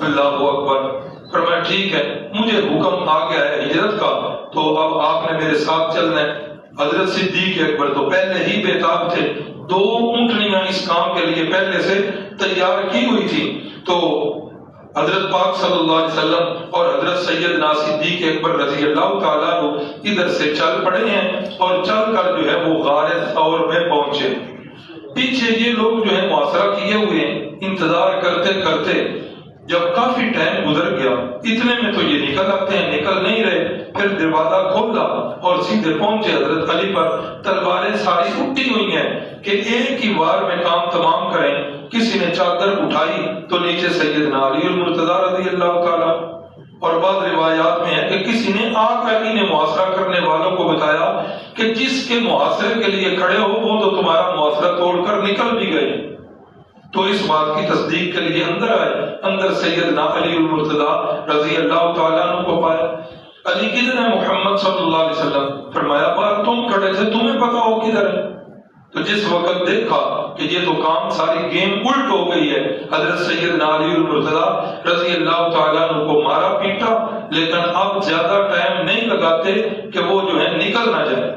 اللہ اکبر۔ فرمایا ٹھیک ہے، مجھے حکم آ گیا ہے ہجرت کا، تو اب آپ نے میرے ساتھ چلنا ہے۔ حضرت صدیق اکبر تو پہلے ہی بےتاب تھے، 2 اونٹنیاں اس کام کے لیے پہلے سے تیار کی ہوئی تھی، تو حضرت پاک صلی اللہ علیہ وسلم اور حضرت سیدنا صدیق اکبر رضی اللہ تعالیٰ عنہ ادھر سے چل پڑے ہیں، اور چل کر جو ہے وہ غار ثور میں پہنچے۔ پیچھے یہ لوگ جو ہے محاصرہ کیے ہوئے ہیں، انتظار کرتے کرتے جب کافی ٹائم گزر گیا، اتنے میں تو یہ نکل آتے ہیں، نکل نہیں رہے، پھر دروازہ کھولا اور سیدھے پہنچے حضرت علی پر۔ تلواریں ساری اٹھی ہوئی ہیں کہ ایک ہی بار میں کام تمام کریں۔ کسی نے چادر اٹھائی تو نیچے سیدنا علی المرتضیٰ رضی اللہ تعالیٰ، اور بعض روایات میں ہے کہ کسی نے آ کر انہیں محاصرہ کرنے والوں کو بتایا کہ جس کے محاصرے کے لیے کھڑے ہو وہ تو تمہارا محاصرہ توڑ کر نکل بھی گئے۔ تو اس بات کی تصدیق کے لیے اندر آئے، اندر سیدنا علی المرتضیٰ رضی اللہ تعالیٰ عنہ کو پایا۔ علی کدھر ہے؟ محمد صلی اللہ علیہ وسلم۔ فرمایا بار تم کھڑے تھے، تمہیں پتا ہو کدھر ہے؟ تو جس وقت دیکھا کہ یہ تو کام ساری گیم الٹ ہو گئی ہے، حضرت سیدنا علی المرتضیٰ رضی اللہ تعالیٰ عنہ کو مارا پیٹا، لیکن اب زیادہ ٹائم نہیں لگاتے کہ وہ جو ہے نکل نہ جائے،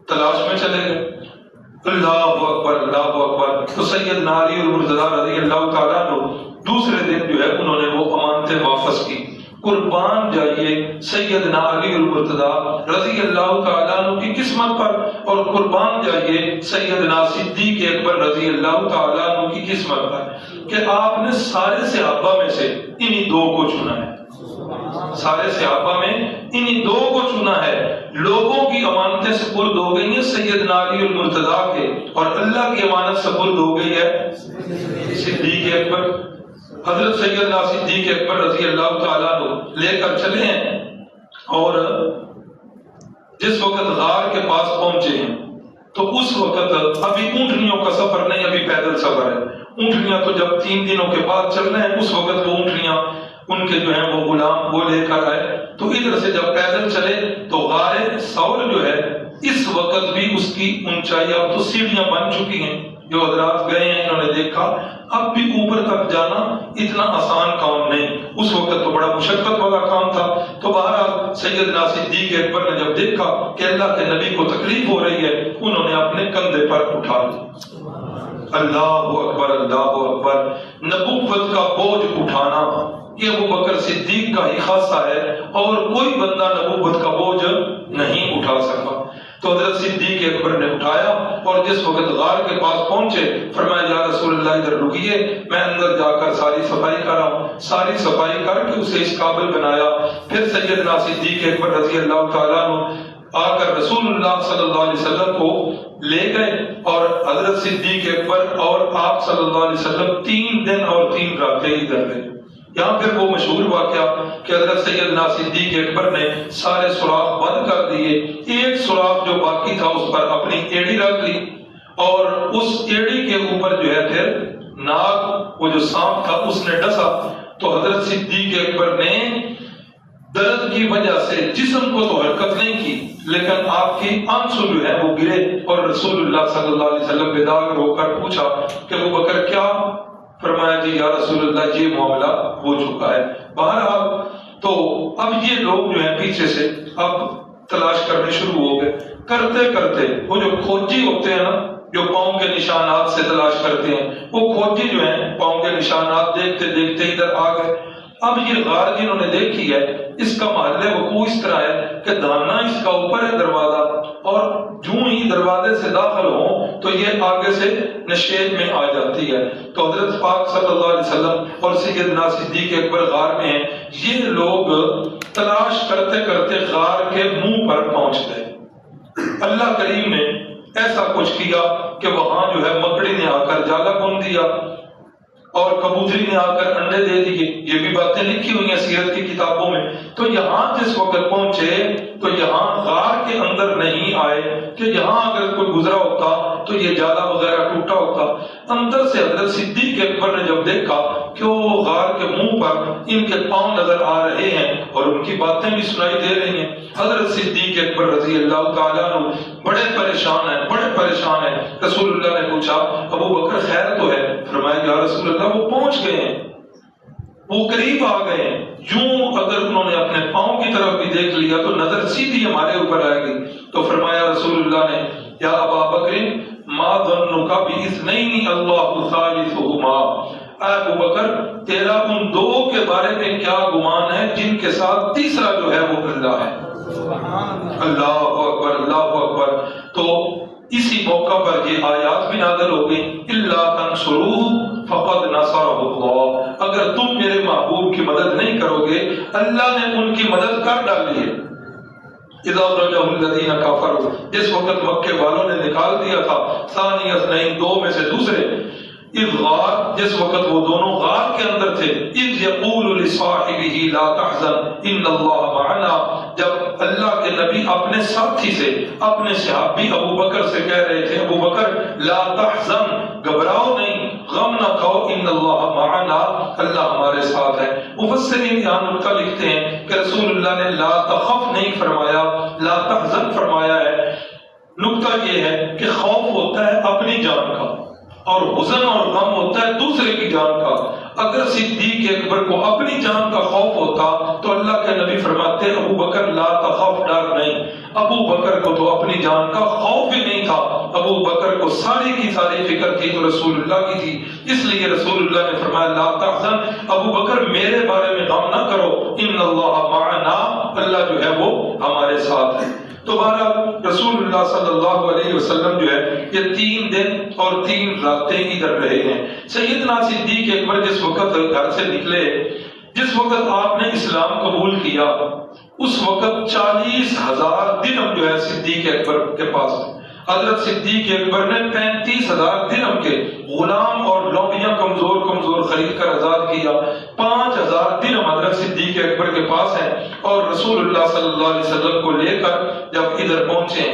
تلاش میں چلے گئے۔ اللہ اکبر، اللہ اکبر۔ تو سیدنا علی المرتضیٰ رضی اللہ تعالیٰ عنہ دوسرے دن جو ہے انہوں نے وہ امانتیں واپس کی۔ قربان جائیے سیدنا علی المرتضیٰ رضی اللہ تعالیٰ عنہ کی قسمت پر، اور قربان جائیے سیدنا صدیق اکبر رضی اللہ تعالیٰ عنہ کی قسمت پر کہ آپ نے سارے صحابہ میں سے انہی 2 کو چنا ہے۔ سارے صحابہ میں انہی 2 کو چنا ہے۔ لوگوں کی امانتیں سپرد ہو گئی ہیں سیدنا علی المرتضیٰ کے، اور اللہ کی امانت سپرد ہو گئی ہے صدیق اکبر۔ حضرت سیدنا صدیق اکبر رضی اللہ تعالیٰ عنہ لے کر چلے ہیں، اور جس وقت غار کے پاس پہنچے ہیں تو اس وقت ابھی اونٹنیوں کا سفر نہیں، ابھی پیدل سفر ہے۔ اونٹنیاں تو جب 3 دنوں کے بعد چل رہے ہیں، اس وقت وہ اونٹنیاں ان کے جو ہیں وہ غلام وہ لے کر آئے، تو ادھر سے جب پیدل چلے تو غار ثور جو ہے اس وقت بھی اس کی اونچائی اب تو سیڑھیاں بن چکی ہیں۔ جو حضرات گئے ہیں انہوں نے دیکھا اب بھی اوپر تک جانا اتنا آسان کام نہیں، اس وقت تو بڑا مشقت والا کام تھا۔ تو بہرحال سیدنا صدیق اکبر نے جب دیکھا کہ اللہ کے نبی کو تکلیف ہو رہی ہے، انہوں نے اپنے کندھے پر اٹھا لیا۔ اللہ اکبر، اللہ اکبر۔ نبوت کا بوجھ اٹھانا یہ ابو بکر صدیق کا ہی خاصہ ہے، اور کوئی بندہ نبوت کا بوجھ نہیں اٹھا سکا۔ تو حضرت صدیق اکبر نے اٹھایا، اور جس وقت غار کے پاس پہنچے فرمایا یا رسول اللہ ادھر رکیے، میں اندر جا کر ساری صفائی کرا۔ ساری صفائی کر کے اسے اس قابل بنایا۔ پھر سیدنا صدیق اکبر رضی اللہ تعالیٰ عنہ آ کر رسول اللہ صلی اللہ علیہ وسلم کو لے گئے، اور حضرت صدیق اکبر اور آپ صلی اللہ علیہ وسلم 3 دن اور 3 راتیں ادھر رہے۔ یہاں پھر وہ مشہور واقعہ کہ حضرت سیدنا صدیق اکبر نے سارے سوراخ بند کر دیے، ایک سوراخ جو باقی تھا اس پر اپنی ایڑی رکھ لی، اور اس ایڑی کے اوپر جو ہے پھر ناگ وہ جو سانپ تھا اس نے ڈسا۔ تو حضرت صدیق اکبر نے درد کی وجہ سے جسم کو تو حرکت نہیں کی، لیکن آپ کی آنسو جو ہے وہ گرے، اور رسول اللہ صلی اللہ علیہ وسلم بیدار ہو کر پوچھا کہ ابو بکر کیا؟ فرمایا جی یا رسول اللہ یہ معاملہ ہو چکا ہے۔ بہرحال تو اب یہ لوگ جو ہیں پیچھے سے اب تلاش کرنے شروع ہو گئے، کرتے کرتے وہ جو کھوجی ہوتے ہیں نا، جو پاؤں کے نشانات سے تلاش کرتے ہیں، وہ کھوجی جو ہیں پاؤں کے نشانات دیکھتے دیکھتے ادھر آ گئے۔ اب یہ غار جنہوں نے دیکھی ہے اس کا محل وقوع اس طرح ہے کہ دانا اس کا اوپر ہے دروازہ، اور جوں ہی دروازے سے داخل ہوں تو یہ آگے سے نشیب میں آ جاتی ہے۔ تو حضرت پاک صلی اللہ علیہ وسلم اور سیدنا صدیق اکبر غار میں ہیں، یہ لوگ تلاش کرتے کرتے غار کے منہ پر پہنچ گئے۔ اللہ کریم نے ایسا کچھ کیا کہ وہاں جو ہے مکڑی نے آ کر جالا بن دیا اور کبوتری نے آ کر انڈے دے دیے، یہ بھی باتیں لکھی ہوئی ہیں سیرت کی کتابوں میں۔ تو یہاں جس وقت پہنچے تو یہاں غار کے اندر نہیں آئے کہ یہاں اگر کوئی گزرا ہوتا تو یہ جالا وغیرہ ٹوٹا ہوتا۔ اندر سے حضرت صدیق اکبر نے جب دیکھا کہ وہ غار کے منہ پر ان کے پاؤں نظر آ رہے ہیں اور ان کی باتیں بھی سنائی دے رہی ہیں، حضرت صدیق اکبر رضی اللہ تعالیٰ عنہ بڑے پریشان ہیں۔ رسول اللہ نے پوچھا ابو بکر خیر تو ہے؟ فرمایا یا رسول اللہ وہ پہنچ گئے ہیں، وہ قریب آ گئے ہیں۔ یوں اگر انہوں نے اپنے پاؤں کی طرف بھی دیکھ لیا تو نظر سیدھی ہمارے اوپر آئے گی۔ تو فرمایا رسول اللہ نے یا ابا بکر ما ظنک باثنین اللہ ثالثہما، اے ابو بکر تیرا ان دو کے بارے میں کیا گمان ہے جن کے ساتھ تیسرا جو ہے وہ اللہ ہے۔ اللہ اکبر اللہ اکبر۔ تو اسی موقع پر یہ آیات بھی نازل ہو گئی الا تنصروہ فقد نصرہ اللہ، اگر تم میرے محبوب کی مدد نہیں کرو گے اللہ نے ان کی مدد کر ڈالی ہے۔ اذا اخرجہ الذین کفروا، جس وقت مکے والوں نے نکال دیا تھا ثانی اثنین، دو میں سے دوسرے، اذ غار، جس وقت وہ دونوں غار کے اندر تھے، اذ یقول لصاحبہ لا تحزن ان اللہ معنا، جب اللہ کے نبی اپنے ساتھی سے، اپنے صحابی ابو بکر سے کہہ رہے تھے ابو بکر لا تحزن، گھبراؤ نہیں، غم نہ کھاؤ، ان اللہ معنا، اللہ ہمارے ساتھ ہے۔ مفسرین یہاں نکتہ لکھتے ہیں کہ رسول اللہ نے لا تخف نہیں فرمایا، لا تحزن فرمایا ہے۔ نکتہ یہ ہے کہ خوف ہوتا ہے اپنی جان کا اور حزن اور غم ہوتا ہے دوسرے کی جان کا۔ اگر صدیق اکبر کو اپنی جان کا خوف ہوتا تو اللہ کے نبی فرماتے ابو بکر لا تخف، ڈر نہیں۔ ابو بکر کو تو اپنی جان کا خوف ہی نہیں تھا، ابو بکر کو ساری کی ساری فکر تھی تو رسول اللہ کی تھی، اس لیے رسول اللہ نے فرمایا لا تحزن، ابو بکر میرے بارے میں غم نہ کرو، ان اللہ معنا، اللہ جو ہے وہ ہمارے ساتھ ہے۔ تو بہرحال رسول اللہ صلی اللہ علیہ وسلم جو ہے یہ 3 دن اور 3 راتیں ادھر رہے ہیں۔ سیدنا صدیق اکبر جس وقت گھر سے نکلے، جس وقت آپ نے اسلام قبول کیا، اس وقت 40,000 درہم جو ہے صدیق اکبر کے پاس۔ حضرت صدیق اکبر نے 35,000 درہم کے غلام اور لونڈیاں کمزور خرید کر آزاد کیا۔ 5,000 درہم حضرت صدیق اکبر کے پاس ہیں، اور رسول اللہ صلی اللہ علیہ وسلم کو لے کر جب ادھر پہنچے،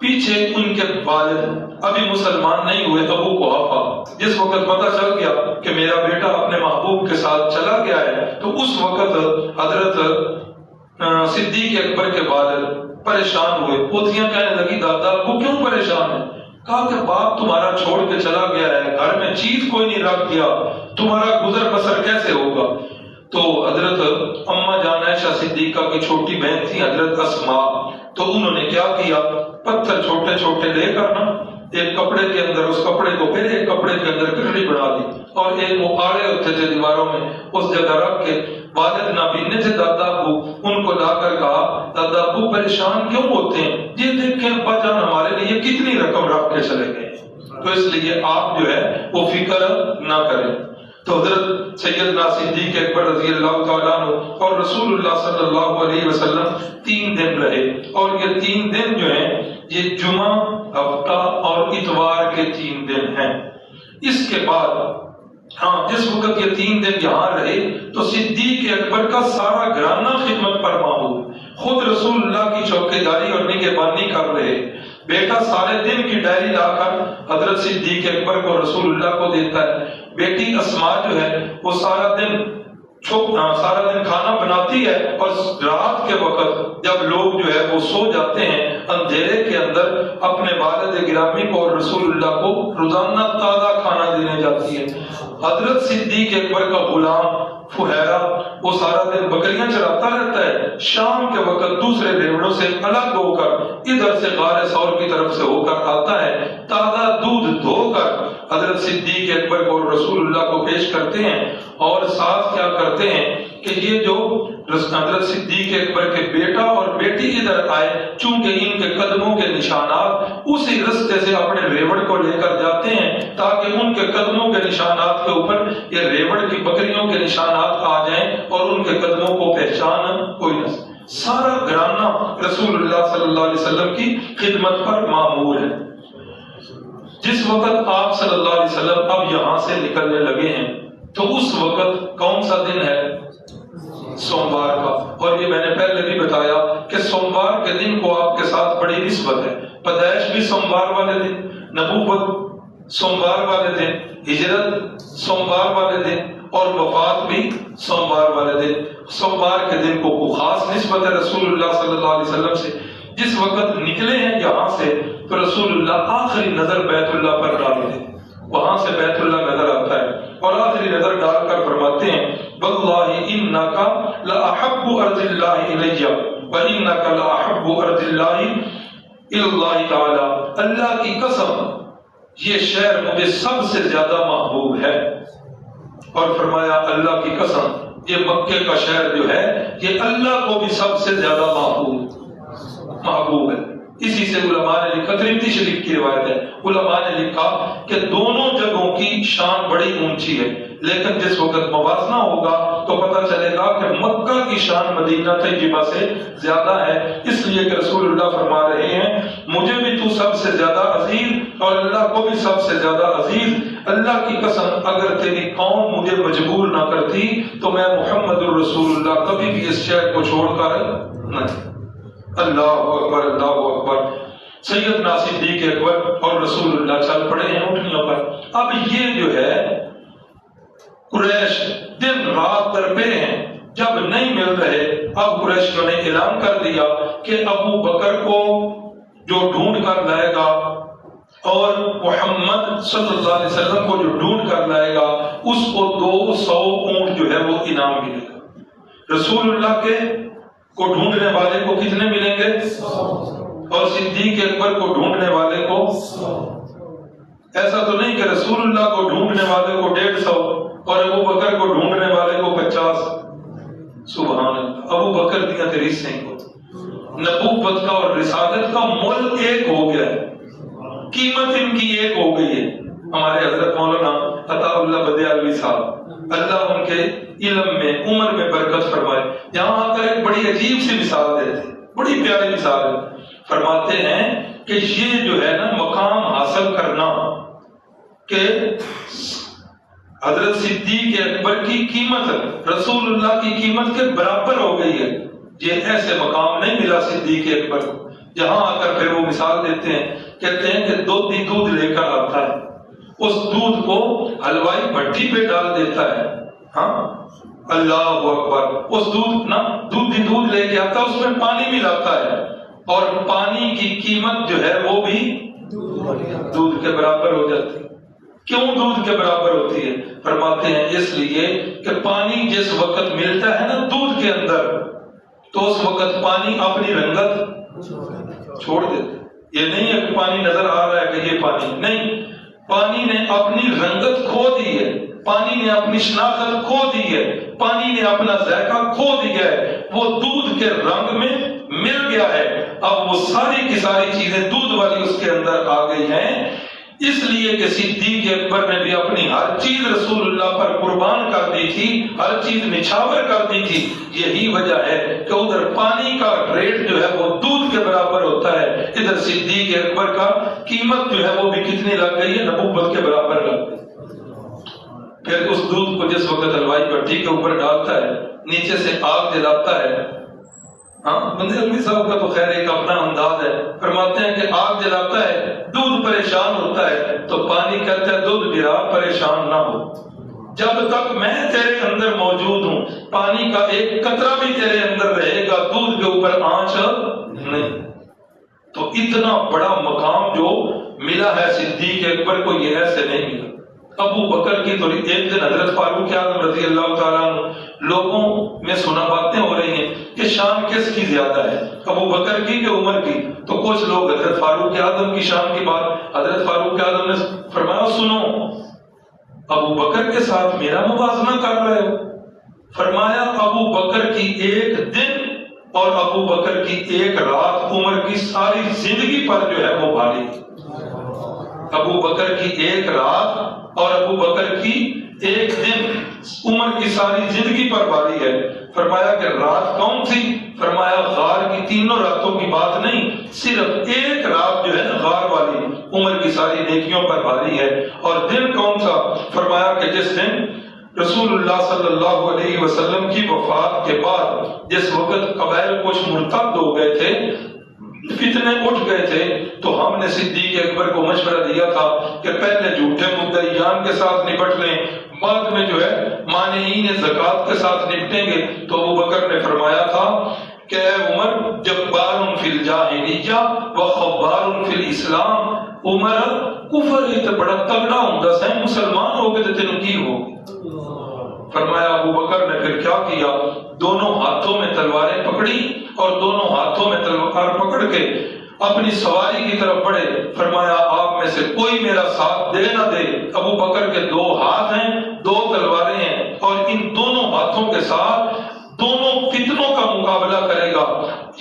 پیچھے ان کے والد ابھی مسلمان نہیں ہوئے، ابو قحافہ، جس وقت پتہ چل گیا کہ میرا بیٹا اپنے محبوب کے ساتھ چلا گیا ہے، تو اس وقت حضرت صدیق اکبر کے والد پریشان ہوئے۔ پوتیاں کہنے لگی دادا ابو کیوں پریشان ہے؟ کہا کہ باپ تمہارا چھوڑ کے چلا گیا ہے، گھر میں چیز کوئی نہیں رکھ دیا، تمہارا گزر بسر کیسے ہوگا؟ تو حضرت اماں جان عائشہ صدیقہ کی چھوٹی بہن تھی حضرت اسماء، تو انہوں نے کیا کیا، پتھر چھوٹے چھوٹے لے کر نا ایک کپڑے کے اندر، اس کپڑے کو پھر ایک کپڑے کے اندر کھڑی بنا دی، اور ایک وہ آڑے ہوتے تھے دیواروں میں، اس جگہ رکھ کے والد نابینے تھے دادا ابو، ان کو لا کر کہا دادا ابو پریشان کیوں ہوتے ہیں؟ یہ دیکھیں ابا جان ہمارے لیے کتنی رقم رکھ کے چلے گئے، تو اس لیے آپ جو ہے وہ فکر نہ کریں۔ تو حضرت سیدنا صدیق اکبر رضی اللہ تعالیٰ عنہ اور رسول اللہ صلی اللہ علیہ وسلم 3 دن رہے، اور یہ 3 دن جو ہیں یہ جمعہ، ہفتہ اور اتوار کے 3 دن ہیں۔ اس کے بعد جس وقت یہ 3 دن یہاں رہے تو صدیق اکبر کا سارا گھرانہ خدمت پر معمول، خود رسول اللہ کی چوکیداری اور نگہبانی کر رہے۔ بیٹا سارے دن کی ڈائری لا کر حضرت صدیق اکبر کو رسول اللہ کو دیتا ہے، بیٹی اسماء جو ہے وہ سارا دن کھانا بناتی ہے، اور رات کے وقت جب لوگ جو ہے وہ سو جاتے ہیں اندھیرے کے اندر اپنے والد گرامی کو اور رسول اللہ کو روزانہ تازہ کھانا دینے جاتی ہے۔ حضرت صدیق اکبر کا غلام فہیرہ وہ سارا دن بکریاں چراتا رہتا ہے، شام کے وقت دوسرے ریوڑوں سے الگ ہو کر ادھر سے غار ثور کی طرف سے ہو کر آتا ہے، تازہ دودھ دھو کر حضرت صدیق اکبر کو رسول اللہ کو پیش کرتے ہیں، اور ساتھ کیا کرتے ہیں کہ یہ جو حضرت صدیق اکبر کے بیٹا اور بیٹی ادھر آئے، چونکہ ان کے قدموں کے نشانات اسی رستے سے اپنے ریوڑ کو لے کر جاتے ہیں تاکہ ان کے قدموں کے نشانات کے اوپر یہ ریوڑ کی بکریوں کے نشانات آ جائیں اور ان کے قدموں کو پہچان کوئی نہ سکے۔ سارا گھرانہ رسول اللہ صلی اللہ علیہ وسلم کی خدمت پر معمور ہے۔ جس وقت آپ صلی اللہ علیہ وسلم اب یہاں سے نکلنے لگے ہیں تو اس وقت کون سا دن ہے؟ سوموار کا۔ اور یہ میں نے پہلے بھی بتایا کہ سوموار کے دن کو آپ کے ساتھ بڑی نسبت ہے۔ پیدائش بھی سوموار والے دن، نبوت سوموار والے دن، ہجرت سوموار والے دن اور وفات بھی سوموار والے دن۔ سوموار کے دن کو خاص نسبت ہے رسول اللہ صلی اللہ علیہ وسلم سے۔ جس وقت نکلے ہیں یہاں سے تو رسول اللہ آخری نظر بیت اللہ پر ڈالے تھے، وہاں سے بیت اللہ نظر آتا ہے اور آخری نظر ڈال کر فرماتے ہیں واللہ انکا لاحب ارض اللہ الی وانکا لاحب ارض اللہ الی اللہ تعالی، اللہ کی قسم یہ شہر مجھے سب سے زیادہ محبوب ہے۔ اور فرمایا اللہ کی قسم یہ مکے کا شہر جو ہے یہ اللہ کو بھی سب سے زیادہ محبوب ہے۔ اسی سے علماء نے لکھا، ترمذی شریف کی روایت ہے، علماء نے لکھا کہ دونوں جگہوں کی شان بڑی اونچی ہے، لیکن جس وقت موازنہ ہوگا تو پتہ چلے گا کہ مکہ کی شان مدینہ طیبہ سے زیادہ ہے، اس لیے کہ رسول اللہ فرما رہے ہیں مجھے بھی تو سب سے زیادہ عزیز اور اللہ کو بھی سب سے زیادہ عزیز۔ اللہ کی قسم اگر تیری قوم مجھے مجبور نہ کرتی تو میں محمد الرسول اللہ کبھی بھی اس شہر کو چھوڑ کر نہیں۔ اللہ اکبر، اللہ اکبر۔ سیدنا صدیق اکبر اور رسول اللہ چل پڑے ہیں اونٹنیوں پر۔ اب یہ جو ہے قریش دن رات درپے ہیں، جب نہیں مل رہے اب قریشیوں نے اعلان کر دیا کہ ابو بکر کو جو ڈھونڈ کر لائے گا اور محمد صلی اللہ علیہ وسلم کو جو ڈھونڈ کر لائے گا اس کو 200 اونٹ جو ہے وہ انعام ملے گا۔ رسول اللہ کے کو ڈھونڈنے والے کو کتنے ملیں گے؟ اور صدیق اکبر کو ڈھونڈنے والے کو 100۔ ایسا تو نہیں کہ رسول اللہ کو ڈھونڈنے والے کو 150 اور ابو بکر کو ڈھونڈنے والے کو 50۔ سبحان اللہ، ابو بکر دیا تیری سین کو نبوت کا اور رسالت کا مول ایک ہو گیا ہے، قیمت ان کی ایک ہو گئی ہے۔ ہمارے حضرت مولانا عطا اللہ بدیالوی صاحب اللہ ان کے علم میں عمر میں برکت فرمائے، یہاں آ کر ایک بڑی عجیب سی مثال دیتے، بڑی پیاری مثال ہے۔ فرماتے ہیں کہ یہ جو ہے نا مقام حاصل کرنا کہ حضرت صدیق اکبر کی قیمت رسول اللہ کی قیمت کے برابر ہو گئی ہے، یہ ایسے مقام نہیں ملا صدیق اکبر کو۔ یہاں آ کر پھر وہ مثال دیتے ہیں، کہتے ہیں کہ دودھ لے کر آتا ہے، اس دودھ کو حلوائی بھٹی پہ ڈال دیتا ہے، ہاں اللہ اکبر، اس دودھ لے کے آتا ہے، اس میں پانی ملاتا ہے اور پانی کی قیمت جو ہے وہ بھی دودھ کے برابر ہو جاتی ہے۔ کیوں دودھ کے برابر ہوتی ہے؟ فرماتے ہیں اس لیے کہ پانی جس وقت ملتا ہے نا دودھ کے اندر تو اس وقت پانی اپنی رنگت چھوڑ دیتا ہے۔ یہ نہیں ہے کہ پانی نظر آ رہا ہے کہ یہ پانی نہیں، پانی نے اپنی رنگت کھو دی ہے، پانی نے اپنی شناخت کھو دی ہے، پانی نے اپنا ذائقہ کھو دیا ہے، وہ دودھ کے رنگ میں مل گیا ہے، اب وہ ساری کی ساری چیزیں دودھ والی اس کے اندر آ گئی ہیں۔ اس لیے کہ صدیق اکبر نے بھی اپنی ہر چیز رسول اللہ پر قربان کر دی تھی، ہر چیز نچھاور کر دی تھی، یہی وجہ ہے کہ ادھر پانی کا ریٹ جو ہے وہ دودھ کے برابر ہوتا ہے، ادھر صدیق اکبر کا قیمت جو ہے وہ بھی کتنی لگ گئی ہے؟ نبوت کے برابر لگ گئی۔ پھر اس دودھ کو جس وقت حلوائی بھٹی کے اوپر ڈالتا ہے، نیچے سے آگ جلاتا ہے، ہاں بندے علمی صاحب کا تو خیر ایک اپنا انداز ہے، فرماتے ہیں کہ آگ جلاتا ہے، دودھ پریشان ہوتا ہے تو پانی کہتا ہے دودھ گرا پریشان نہ ہو، جب تک میں تیرے اندر موجود ہوں پانی کا ایک قطرہ بھی تیرے اندر رہے گا، دودھ کے اوپر آنچ نہیں۔ تو اتنا بڑا مقام جو ملا ہے صدیق اکبر کو یہ ایسے نہیں ملا۔ ابو بکر کی تو ایک دن حضرت فاروق اعظم رضی اللہ تعالیٰ عنہ لوگوں میں سنا باتیں ہو رہی ہیں کہ شان کس کی زیادہ ہے، ابو بکر کی کہ عمر کی؟ تو کچھ لوگ حضرت فاروق اعظم کی شان کی بات، حضرت فاروق اعظم نے فرمایا سنو ابو بکر کے ساتھ میرا موازنہ کر رہے ہو؟ فرمایا ابو بکر کی ایک دن اور ابو بکر کی ایک رات عمر کی ساری زندگی پر جو ہے وہ بھاری. ابو بکر کی ایک رات اور ابو بکر کی ایک دن عمر کی ساری زندگی پر بھاری ہے. فرمایا کہ رات کون تھی؟ فرمایا غار کی تینوں راتوں کی بات نہیں، صرف ایک رات جو ہے غار والی عمر کی ساری نیکیوں پر بھاری ہے. اور دن کون سا؟ فرمایا کہ جس دن رسول اللہ صلی اللہ علیہ وسلم کی وفات کے بعد جس وقت قبائل کچھ مرتد ہو گئے تھے، فتنے اٹھ گئے تھے، تو ہم نے صدیق اکبر کو مشورہ دیا تھا کہ پہلے جھوٹے مدعیان کے ساتھ نپٹ لیں، بعد میں جو ہے مانعین زکوٰۃ کے ساتھ نپٹیں گے. تو ابو بکر نے فرمایا تھا کہ اے عمر، جبار فی الجاہلیہ و خبار فی الاسلام، عمر کفر تے بڑا تگڑا ہوندا سی، مسلمان ہو گئے تے تینوں کی ہو. فرمایا ابو بکر نے پھر کیا کیا؟ دونوں ہاتھوں میں تلواریں پکڑی اور دونوں ہاتھوں میں تلوار پکڑ کے اپنی سواری کی طرف بڑھے. فرمایا آپ میں سے کوئی میرا ساتھ دے نہ دے. ابو بکر کے دو ہاتھ ہیں، دو تلواریں ہیں، اور ان دونوں ہاتھوں کے ساتھ دونوں فتنوں کا مقابلہ کرے گا.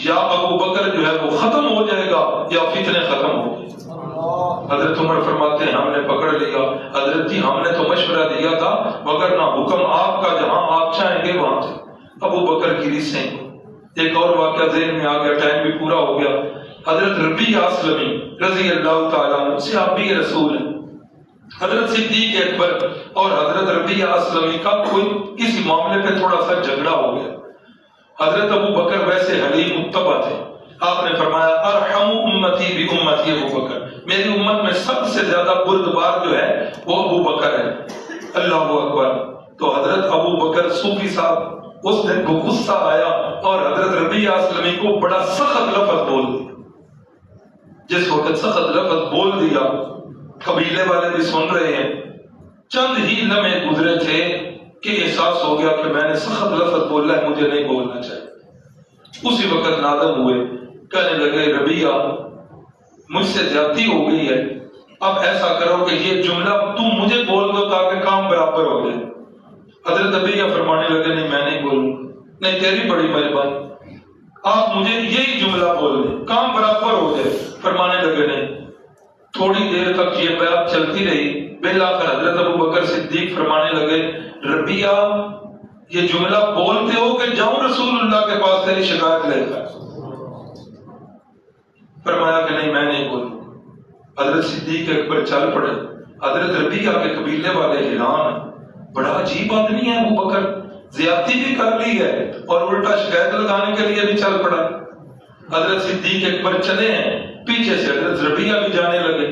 یا ابو بکر جو ہے وہ ختم ہو جائے گا یا فتنے ختم ہو جائے. حضرت عمر فرماتے ہیں ہم نے پکڑ لیا. حضرت جی ہم نے تو مشورہ دیا تھا، مگر نہ حکم آپ کا، جہاں آپ چاہیں گے وہاں سے. ابو بکر کی ریسیں. ایک اور واقعہ ذہن میں آ گیا، ٹائم بھی پورا ہو گیا. حضرت ربیع اسلمی رضی اللہ تعالیٰ عنہ صحابی رسول ہیں. حضرت صدیق اکبر اور حضرت ربیع اسلمی کا کوئی کسی معاملے پہ تھوڑا سا جھگڑا ہو گیا. حضرت ابو بکر ویسے حلیم متبع تھے. آپ نے فرمایا ارحم امتی بی امتی ابو بکر، میری امت میں سب سے زیادہ بردبار جو ہے وہ ابو بکر ہے. اللہ اکبر. تو حضرت ابو بکر صوفی صاحب اس دن کو غصہ آیا اور حضرت ربیع اسلمی کو بڑا سخت لفظ بول دیا. جس وقت سخت لفظ بول دیا، قبیلے والے بھی سن رہے ہیں. چند ہی لمحے گزرے تھے کہ احساس ہو گیا کہ میں نے سخت لفظ بولا ہے، مجھے نہیں بولنا چاہیے. اسی وقت نادم ہوئے، کہنے لگے ربیع مجھ سے زیادتی ہو گئی ہے، اب ایسا کرو کہ یہ جملہ تم مجھے بول دو تاکہ کام برابر ہو جائے. حضرت ربیع فرمانے لگے نہیں میں نہیں بولوں. نہیں تیری بڑی مہربانی، آپ مجھے یہی جملہ بول دیں کام برابر ہو جائے. فرمانے لگے نہیں. تھوڑی دیر تک یہ بات چلتی رہی. بالآخر حضرت ابو بکر صدیق فرمانے لگے ربیع یہ جملہ بولتے ہو کہ جاؤں رسول اللہ کے پاس تیری شکایت لے کر؟ فرمایا کہ نہیں میں نہیں بولوں. حضرت صدیق اکبر چل پڑے. حضرت ربیع کے قبیلے والے حیران، بڑا عجیب آدمی ہے ابو بکر، زیادتی بھی کر لی ہے اور الٹا شکایت لگانے کے لیے بھی چل پڑا. حضرت صدیق اکبر چلے ہیں، پیچھے سے حضرت ربیع بھی جانے لگے.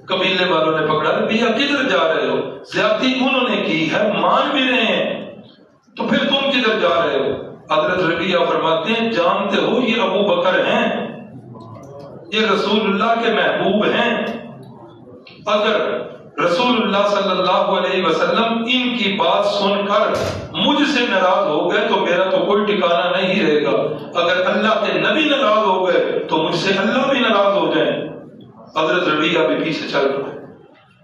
قبیلے والوں نے پکڑا ربیع کدھر جا رہے ہو؟ زیادتی انہوں نے کی ہے، مان بھی رہے ہیں، تو پھر تم کدھر جا رہے ہو؟ حضرت ربیع فرماتے ہیں جانتے ہو یہ ابو بکر ہیں، یہ رسول اللہ کے محبوب ہیں. اگر رسول اللہ صلی اللہ علیہ وسلم ان کی بات سن کر مجھ سے ناراض ہو گئے تو میرا تو کوئی ٹھکانہ نہیں رہے گا. اگر اللہ کے نبی ناراض ہو گئے تو مجھ سے اللہ بھی ناراض ہو جائیں. حضرت ربیع بھی پیچھے چل پڑے.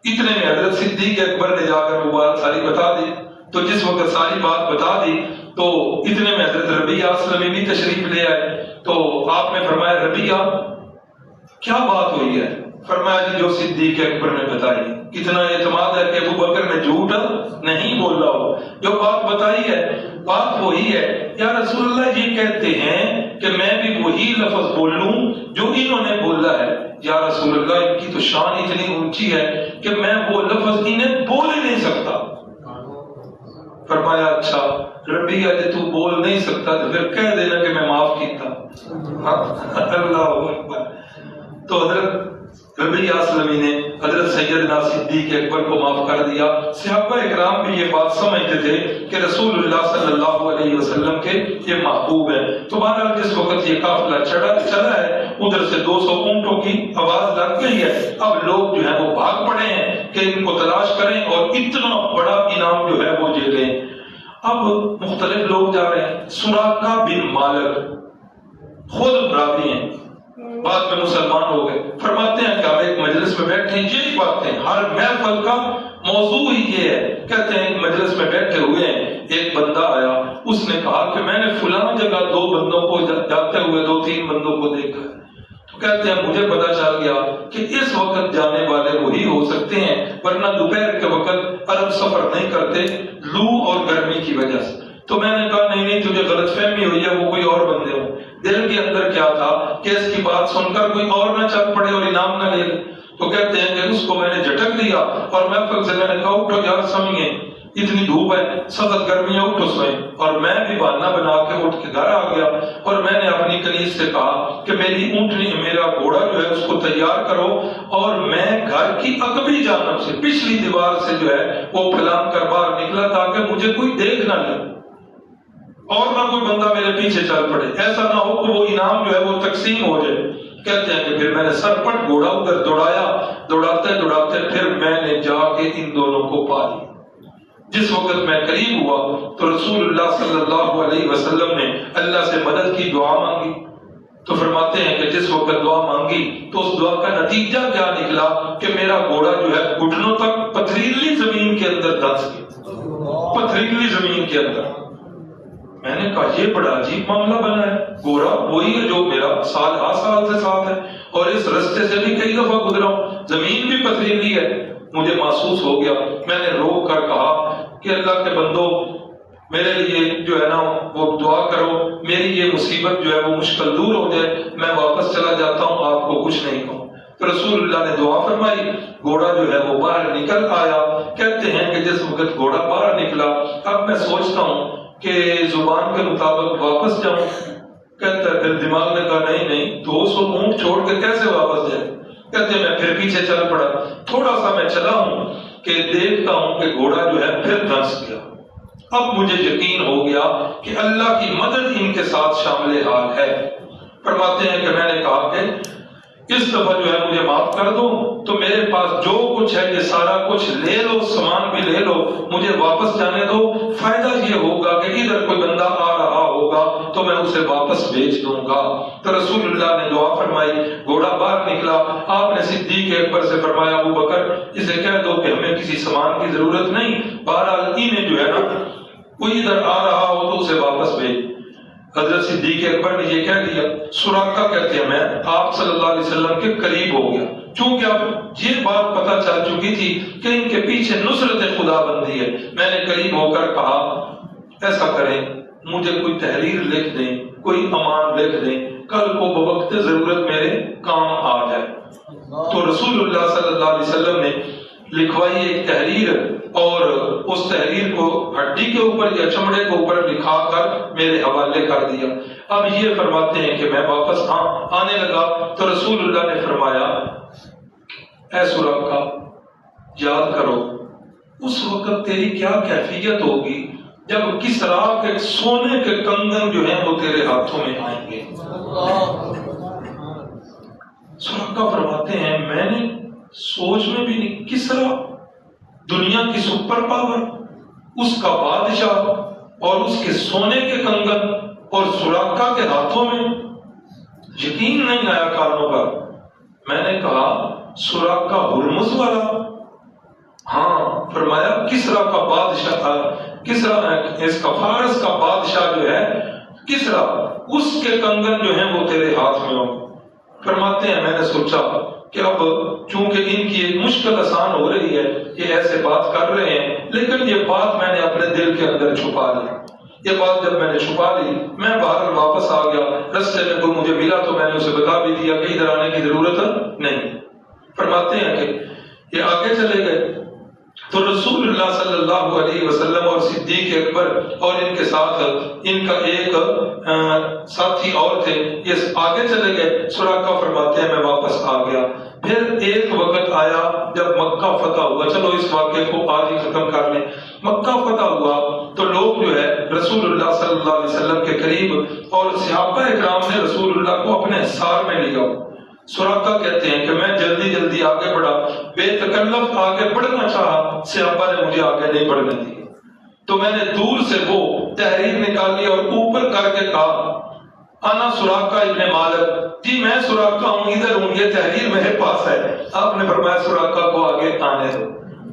اتنے میں حضرت صدیق اکبر نے جا کر وہ بات ساری بتا دی. تو جس وقت ساری بات بتا دی تو اتنے میں حضرت ربیع اسلمی بھی تشریف لے آئے. تو آپ نے فرمایا ربیع کیا بات ہوئی ہے؟ فرمایا جی جو صدیق اکبر نے بتائی. کتنا اعتماد ہے کہ ابو بکر نے جھوٹ نہیں بولا ہو. جو بات بتائی ہے بات وہی ہے. یا رسول اللہ یہ کہتے ہیں کہ میں بھی وہی لفظ بول لوں جو انہوں نے بولا ہے. یا رسول اللہ ان کی تو شان اتنی اونچی ہے کہ میں وہ لفظ انہیں بول ہی نہیں سکتا. فرمایا اچھا ربیع جی تو بول نہیں سکتا تو پھر کہہ دینا کہ میں معاف کیتا. اللہ اکبر. تو حضرت ربیع اسلمی نے حضرت سیدنا صدیق اکبر کو معاف کر دیا. صحابہ اکرام بھی یہ بات سمجھتے تھے کہ رسول اللہ صلی اللہ علیہ وسلم کے یہ محبوب ہے. تو بہرحال جس وقت یہ قافلہ چلا ہے ادھر سے 200 اونٹوں کی آواز لگ گئی ہے. اب لوگ جو ہے وہ بھاگ پڑے ہیں کہ ان کو تلاش کریں اور اتنا بڑا انعام جو ہے وہ جیتیں. اب مختلف لوگ جا رہے ہیں. سراقہ بن مالک خود راوی ہیں، بعد میں مسلمان ہو گئے. فرماتے ہیں کہ ہم ایک مجلس میں بیٹھے ہیں، یہی باتیں ہر محفل کا موضوع ہی یہ ہے. کہتے ہیں مجلس میں بیٹھے ہوئے ہیں, ایک بندہ آیا, اس نے کہا کہ میں نے فلاں جگہ 2 بندوں کو جاتے ہوئے 2-3 بندوں کو دیکھا. تو کہتے ہیں مجھے پتا چل گیا کہ اس وقت جانے والے وہی ہو سکتے ہیں, ورنہ دوپہر کے وقت عرب سفر نہیں کرتے لو اور گرمی کی وجہ سے. تو میں نے کہا نہیں تجھے غلط فہمی ہوئی ہے, وہ کوئی اور بندے ہوں. دل کے اندر کیا تھا کہ اس کی بات سن کر کوئی اور نہ چل پڑے اور انعام نہ لے. تو کہتے ہیں کہ اس کو میں نے جھٹک دیا اور محفل سے میں نے کہا اٹھو یار سمجھیں, اتنی دھوپ ہے, سخت گرمی ہے, اٹھو سوئیں. اور میں بھی بہانہ بنا کے اٹھ کے گھر آ گیا اور میں نے اپنی کنیز سے کہا کہ میری اونٹنی, میرا گھوڑا جو ہے اس کو تیار کرو, اور میں گھر کی عقبی جانب سے پچھلی دیوار سے جو ہے وہ پھلانگ کر باہر نکلا تاکہ مجھے کوئی دیکھ نہ لے اور نہ کوئی بندہ میرے پیچھے چل پڑے, ایسا نہ ہو کہ وہ انعام جو ہے وہ تقسیم ہو جائے. کہتے ہیں کہ پھر میں نے سرپٹ گھوڑا ادھر دوڑایا, دوڑاتے پھر میں نے جا کے ان دونوں کو پا لیا. جس وقت میں قریب ہوا تو رسول اللہ صلی اللہ علیہ وسلم نے اللہ سے مدد کی دعا مانگی. تو فرماتے ہیں کہ جس وقت دعا مانگی تو اس دعا کا نتیجہ کیا نکلا کہ میرا گھوڑا جو ہے گھٹنوں تک پتھریلی زمین کے اندر دھنس گیا, پتھریلی زمین کے اندر. میں نے کہا یہ بڑا عجیب معاملہ بنا ہے, گھوڑا وہی ہے جو میرا سال سے ساتھ ہے اور اس رستے سے بھی کئی دفعہ گزرا ہوں, زمین بھی پتھریلی ہے. مجھے محسوس ہو گیا, میں نے رو کر کہا کہ اللہ کے بندو میرے لیے جو ہے نا وہ دعا کرو, میری یہ مصیبت جو ہے وہ مشکل دور ہو جائے, میں واپس چلا جاتا ہوں, آپ کو کچھ نہیں کہوں. تو رسول اللہ نے دعا فرمائی, گھوڑا جو ہے وہ باہر نکل آیا. کہتے ہیں کہ جس وقت گھوڑا باہر نکلا اب میں سوچتا ہوں کہ زبان کے مطابق واپس جاؤں. کہتا ہے پھر دماغ نے کہا نہیں 200 اونٹ چھوڑ کے کیسے واپس جائے. کہتے ہیں میں پھر پیچھے چل پڑا, تھوڑا سا میں چلا ہوں کہ دیکھتا ہوں کہ گھوڑا جو ہے پھر دھنس گیا. اب مجھے یقین ہو گیا کہ اللہ کی مدد ان کے ساتھ شامل حال ہے. فرماتے ہیں کہ میں نے کہا کہ اس دفعہ جو ہے مجھے معاف کر دو, تو میرے پاس جو کچھ ہے یہ سارا کچھ لے لو, سامان بھی لے لو, مجھے واپس جانے دو. فائدہ یہ ہوگا کہ ادھر کوئی بندہ آ رہا ہوگا تو میں اسے واپس بھیج دوں گا. تو رسول اللہ نے دعا فرمائی, گھوڑا باہر نکلا. آپ نے صدیق اکبر سے فرمایا ابو بکر اسے کہہ دو کہ ہمیں کسی سامان کی ضرورت نہیں, بہرحال انہیں جو ہے نا کوئی ادھر آ رہا ہو تو اسے واپس بھیج. حضرت صدیق اکبر نے یہ کہہ دیا. سراقہ کہتے ہیں میں آپ صلی اللہ علیہ وسلم کے قریب ہو گیا, چونکہ اب یہ بات پتہ چل چکی تھی کہ ان کے پیچھے نصرت خدا بندی ہے. میں نے قریب ہو کر کہا ایسا کریں مجھے کوئی تحریر لکھ دیں, کوئی امان لکھ دیں, کل کو بوقت ضرورت میرے کام آ جائے. تو رسول اللہ صلی اللہ علیہ وسلم نے لکھوائی ایک تحریر, اور اس تحریر کو ہڈی کے اوپر یا چمڑے کے اوپر لکھا کر میرے حوالے کر دیا. اب یہ فرماتے ہیں کہ میں واپس آنے لگا تو رسول اللہ نے فرمایا اے سراقہ یاد کرو اس وقت تیری کیا کیفیت ہوگی جب کسرا کے سونے کے کنگن جو ہیں وہ تیرے ہاتھوں میں آئیں گے. سراقہ فرماتے ہیں میں نے سوچ میں بھی نہیں, کسرا دنیا کی سپر پاور, اس کا بادشاہ اور اس کے سونے کے کنگن اور سراقہ کے ہاتھوں میں, یقین نہیں آیا کانوں پر. میں نے کہا سراقہ ہرمز والا؟ ہاں. فرمایا کسرا کا بادشاہ, کسرا اس کا فارس کا بادشاہ جو ہے کسرا, اس کے کنگن جو ہیں وہ تیرے ہاتھ میں ہوں. فرماتے ہیں میں نے سوچا کہ اب چونکہ ان کی ایک مشکل آسان ہو رہی ہے, یہ ایسے بات کر رہے ہیں, لیکن یہ بات میں نے اپنے دل کے اندر چھپا لی. یہ بات جب میں نے چھپا لی میں باہر واپس آ گیا. رستے میں کوئی مجھے ملا تو میں نے اسے بتا بھی دیا کہ ادھر آنے کی ضرورت نہیں. فرماتے ہیں کہ یہ آگے چلے گئے تو رسول اللہ صلی اللہ علیہ وسلم اور صدیق اکبر اور ان کے ساتھ ان کا ایک ساتھی اور تھے, یہ آگے چلے گئے. سراقہ فرماتے ہیں میں واپس آ گیا. پھر ایک وقت آیا جب مکہ فتح ہوا. چلو اس واقعے کو آج ہی ختم کر لیں. مکہ فتح ہوا تو لوگ جو ہے رسول اللہ صلی اللہ علیہ وسلم کے قریب, اور صحابہ اکرام نے رسول اللہ کو اپنے حصار میں لیا. سراقہ کہتے ہیں کہ میں جلدی آگے بڑھا, بے تکلف آگے بڑھنا چاہا, صحابہ نے مجھے آگے نہیں بڑھنے دی. تو میں نے دور سے وہ تحریر نکالی اور اوپر کر کے کہا انا سراقہ ابن مالک, جی میں سراقہ ہوں, ادھر ہوں, یہ تحریر میرے پاس ہے. آپ نے فرمایا سراقہ کو آگے آنے دو.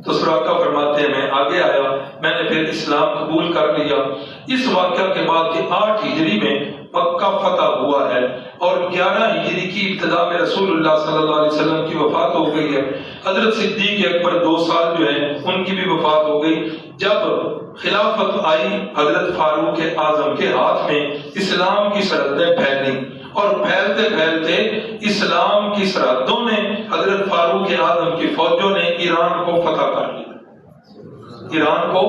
تو سراقہ فرماتے ہیں میں آگے آیا، میں نے پھر اسلام قبول کر لیا۔ اس واقعہ کے بعد کہ 8 ہجری میں مکہ فتح ہوا ہے اور 11 ہجری کی ابتدا میں رسول اللہ صلی اللہ علیہ وسلم کی وفات ہو گئی ہے۔ حضرت صدیق اکبر 2 سال جو ہے ان کی بھی وفات ہو گئی۔ جب خلافت آئی حضرت فاروق اعظم کے ہاتھ میں، اسلام کی سرحدیں پھیلی اور پھیلتے پھیلتے اسلام کی سرحدوں نے حضرت فاروق اعظم کی فوجوں نے ایران کو فتح کر لیا۔ ایران کو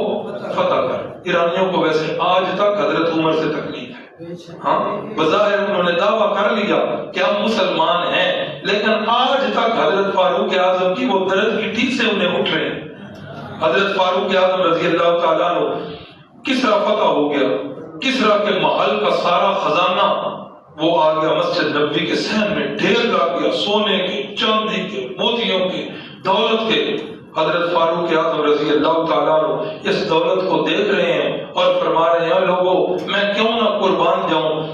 فتح کر، ایرانیوں کو ویسے آج تک حضرت عمر سے تکلیف ہے، ہاں بظاہر انہوں نے دعویٰ کر لیا کہ ہم مسلمان ہیں، لیکن آج تک حضرت فاروق اعظم کی وہ درد کی ٹھیک سے انہیں اٹھ رہے ہیں۔ حضرت فاروق اعظم رضی اللہ تعالیٰ عنہ کسرا فتح ہو گیا، کسرا کے محل کا سارا خزانہ وہ آ گیا مسجد نبوی کے صحن میں ڈھیر لگ گیا، سونے کے، چاندی کے، موتیوں کے، دولت کے۔ حضرت فاروق اعظم رضی اللہ تعالیٰ عنہ اس دولت کو دیکھ رہے ہیں اور فرما رہے ہیں لوگوں میں کیوں نہ قربان جاؤں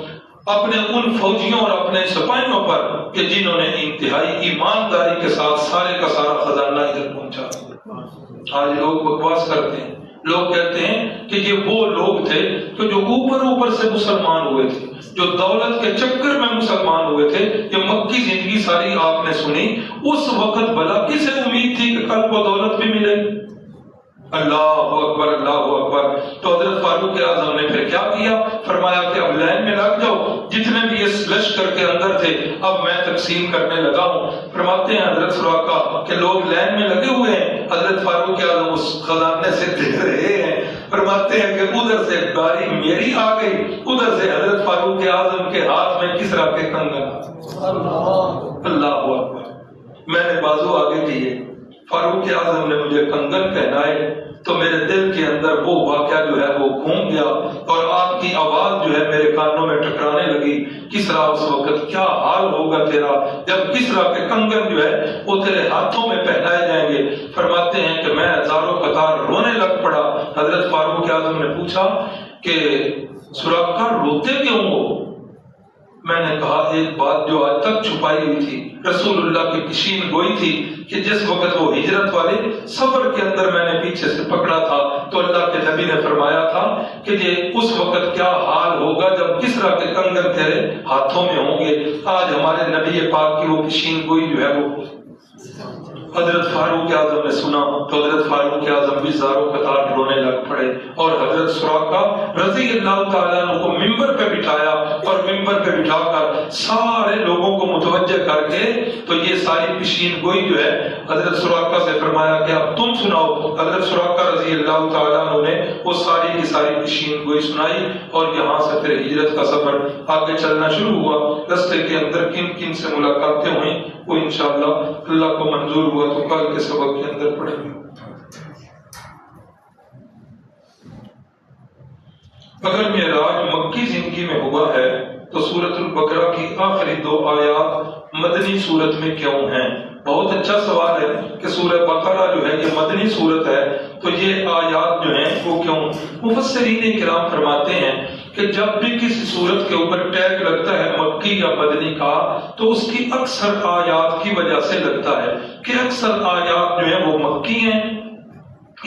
اپنے ان فوجیوں اور اپنے سپاہیوں پر کہ جنہوں نے انتہائی ایمانداری کے ساتھ سارے کا سارا خزانہ ادھر پہنچا۔ آج لوگ بکواس کرتے ہیں، لوگ کہتے ہیں کہ یہ وہ لوگ تھے کہ جو اوپر سے مسلمان ہوئے تھے، جو دولت کے چکر میں مسلمان ہوئے تھے۔ یہ مکی زندگی ساری آپ نے سنی، اس وقت بھلا کسے امید تھی کہ کل کو دولت بھی ملے گی؟ اللہ اکبر اللہ اکبر۔ تو حضرت فاروق اعظم نے پھر کیا کیا؟ فرمایا کہ اب لائن میں لگ جاؤ، جتنے بھی اس لشکر کے اندر تھے اب میں تقسیم کرنے لگا ہوں۔ فرماتے ہیں حضرت سراقہ کہ لوگ لائن میں لگے ہوئے ہیں، حضرت فاروق اعظم اس خزانے سے دے رہے ہیں۔ فرماتے ہیں کہ ادھر سے باری میری آ گئی، ادھر سے حضرت فاروق اعظم کے ہاتھ میں کسرا کے کنگن۔ اللہ اکبر۔ میں نے بازو آگے کیے، فاروق اعظم نے مجھے کنگن پہنائے تو میرے دل کے اندر وہ واقعہ جو ہے وہ گھوم گیا اور آپ کی آواز جو ہے میرے کانوں میں ٹکرانے لگی، کسرا اس وقت کیا حال ہوگا تیرا جب کسرا کے کنگن جو ہے وہ تیرے ہاتھوں میں پہنائے جائیں گے۔ فرماتے ہیں کہ میں ہزاروں قطار رونے لگ پڑا۔ حضرت فاروق اعظم نے پوچھا کہ سراقہ روتے کیوں ہو؟ میں نے کہا ایک بات جو آج تک چھپائی ہوئی تھی، رسول اللہ کی پیشین گوئی تھی کہ جس وقت وہ ہجرت والے سفر کے اندر میں نے پیچھے سے پکڑا تھا تو اللہ کے نبی نے فرمایا تھا کہ یہ اس وقت کیا حال ہوگا جب کسرا کے کنگن تیرے ہاتھوں میں ہوں گے۔ آج ہمارے نبی پاک کی وہ پیشین گوئی جو ہے وہ حضرت فاروق اعظم نے سنا تو حضرت فاروق اعظم بھی زاروں قطار رونے لگ پڑے اور حضرت سراقہ رضی اللہ تعالیٰ عنہ کو ممبر پہ بٹھایا اور ممبر پہ بٹھا کر سارے لوگوں کو متوجہ کر کے تو یہ ساری پیشین گوئی جو ہے حضرت سراقہ سے فرمایا کہ اب تم سناؤ۔ حضرت سراقہ رضی اللہ تعالیٰ عنہ نے وہ ساری کی ساری پیشین گوئی سنائی اور یہاں سے پھر ہجرت کا سفر آگے چلنا شروع ہوا۔ راستے کے اندر کن کن سے ملاقاتیں ہوئیں وہ انشاءاللہ اللہ کو منظور ہوا تو کل کے سبق کے اندر پڑھیں گے۔ اگر معراج مکی زندگی میں ہوا ہے تو سورۃ البقرہ کی آخری 2 آیات مدنی سورت میں کیوں ہیں؟ بہت اچھا سوال ہے کہ سورہ بقرہ جو ہے یہ مدنی سورت ہے تو یہ آیات جو ہیں وہ کیوں؟ مفسرین کرام فرماتے ہیں کہ جب بھی کسی سورت کے اوپر ٹیگ لگتا ہے مکی یا مدنی کا تو اس کی اکثر آیات کی وجہ سے لگتا ہے کہ اکثر آیات جو ہیں وہ مکی ہیں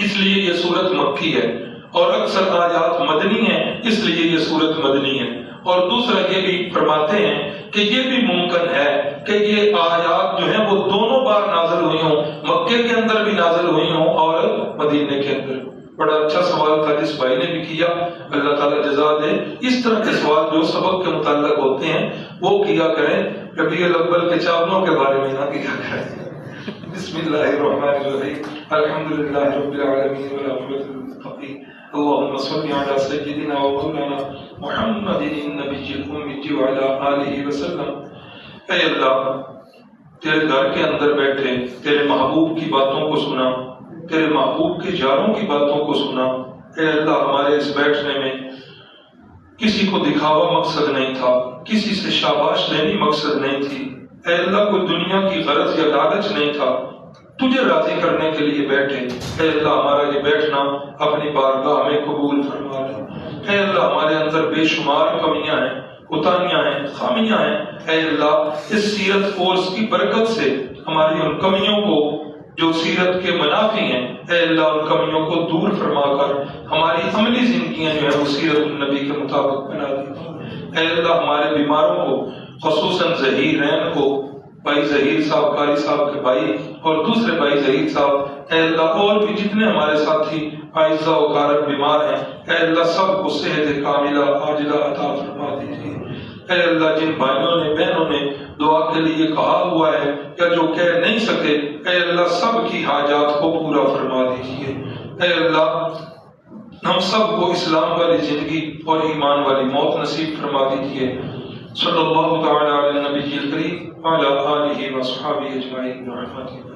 اس لیے یہ سورت مکی ہے اور اکثر آیات مدنی ہیں اس لیے یہ سورت مدنی ہے۔ اور دوسرا یہ بھی فرماتے ہیں کہ یہ بھی ممکن ہے کہ یہ آیات جو ہیں وہ دونوں بار نازل ہوئی ہوں، مکے کے اندر بھی نازل ہوئی ہوں اور مدینے کے اندر۔ بڑا اچھا سوال تھا جس بھائی نے بھی کیا، اللہ تعالیٰ جزا دے۔ اس طرح کے سوال جو سبق کے متعلق ہوتے ہیں وہ کیا کریں، ربیع الاول کے چاولوں کے بارے میں نہ کیا کریں۔ بسم اللہ الرحمن الرحیم، الحمدللہ رب العالمین والعاقبۃ للمتقین، اللهم صل على سيدنا ومولانا محمد النبي الأمي وعلى آله وسلم۔ اے اللہ تیرے گھر کے اندر بیٹھے تیرے محبوب کی باتوں کو سنا، تیرے محبوب کے یاروں کی باتوں کو سنا۔ اے اللہ ہمارے اس بیٹھنے میں کسی کو دکھاوا مقصد نہیں تھا، کسی سے شاباش لینی مقصد نہیں تھی۔ اے اللہ کوئی دنیا کی غرض یا لالچ نہیں تھا، تجھے راضی کرنے کے لیے بیٹھے۔ اے اللہ ہمارا یہ بیٹھنا اپنی بارگاہ میں قبول فرما لے۔ اے اللہ ہمارے اندر بے شمار کمیاں ہیں، کوتاہیاں ہیں، خامیاں ہیں۔ اے اللہ اس سیرت کورس کی برکت سے ہماری ان کمیوں کو جو سیرت کے منافی ہیں اے اللہ ان کمیوں کو دور فرما کر ہماری عملی زندگیاں جو ہے وہ سیرت النبی کے مطابق بنا دی۔ اے اللہ ہمارے بیماروں کو خصوصاً ظہیرین کو، بھائی ظہیر صاحب قاری صاحب کے بھائی اور دوسرے بھائی ظہیر صاحب، اے اللہ اور بھی جتنے ہمارے ساتھی عائزہ و کارک بیمار ہیں اے اللہ سب کو صحت کاملہ عاجلہ عطا فرما دیجیے۔ اے اللہ جن بھائیوں نے بہنوں نے دعا کے لیے کہا ہوا ہے یا جو کہہ نہیں سکے اے اللہ سب کی حاجات کو پورا فرما دیجیے۔ اے اللہ ہم سب کو اسلام والی زندگی اور ایمان والی موت نصیب فرما دیجیے۔ صلی اللہ تعالی علی نبی الکریم وعلی آلہ وصحبہ اجمعین برحمتہ۔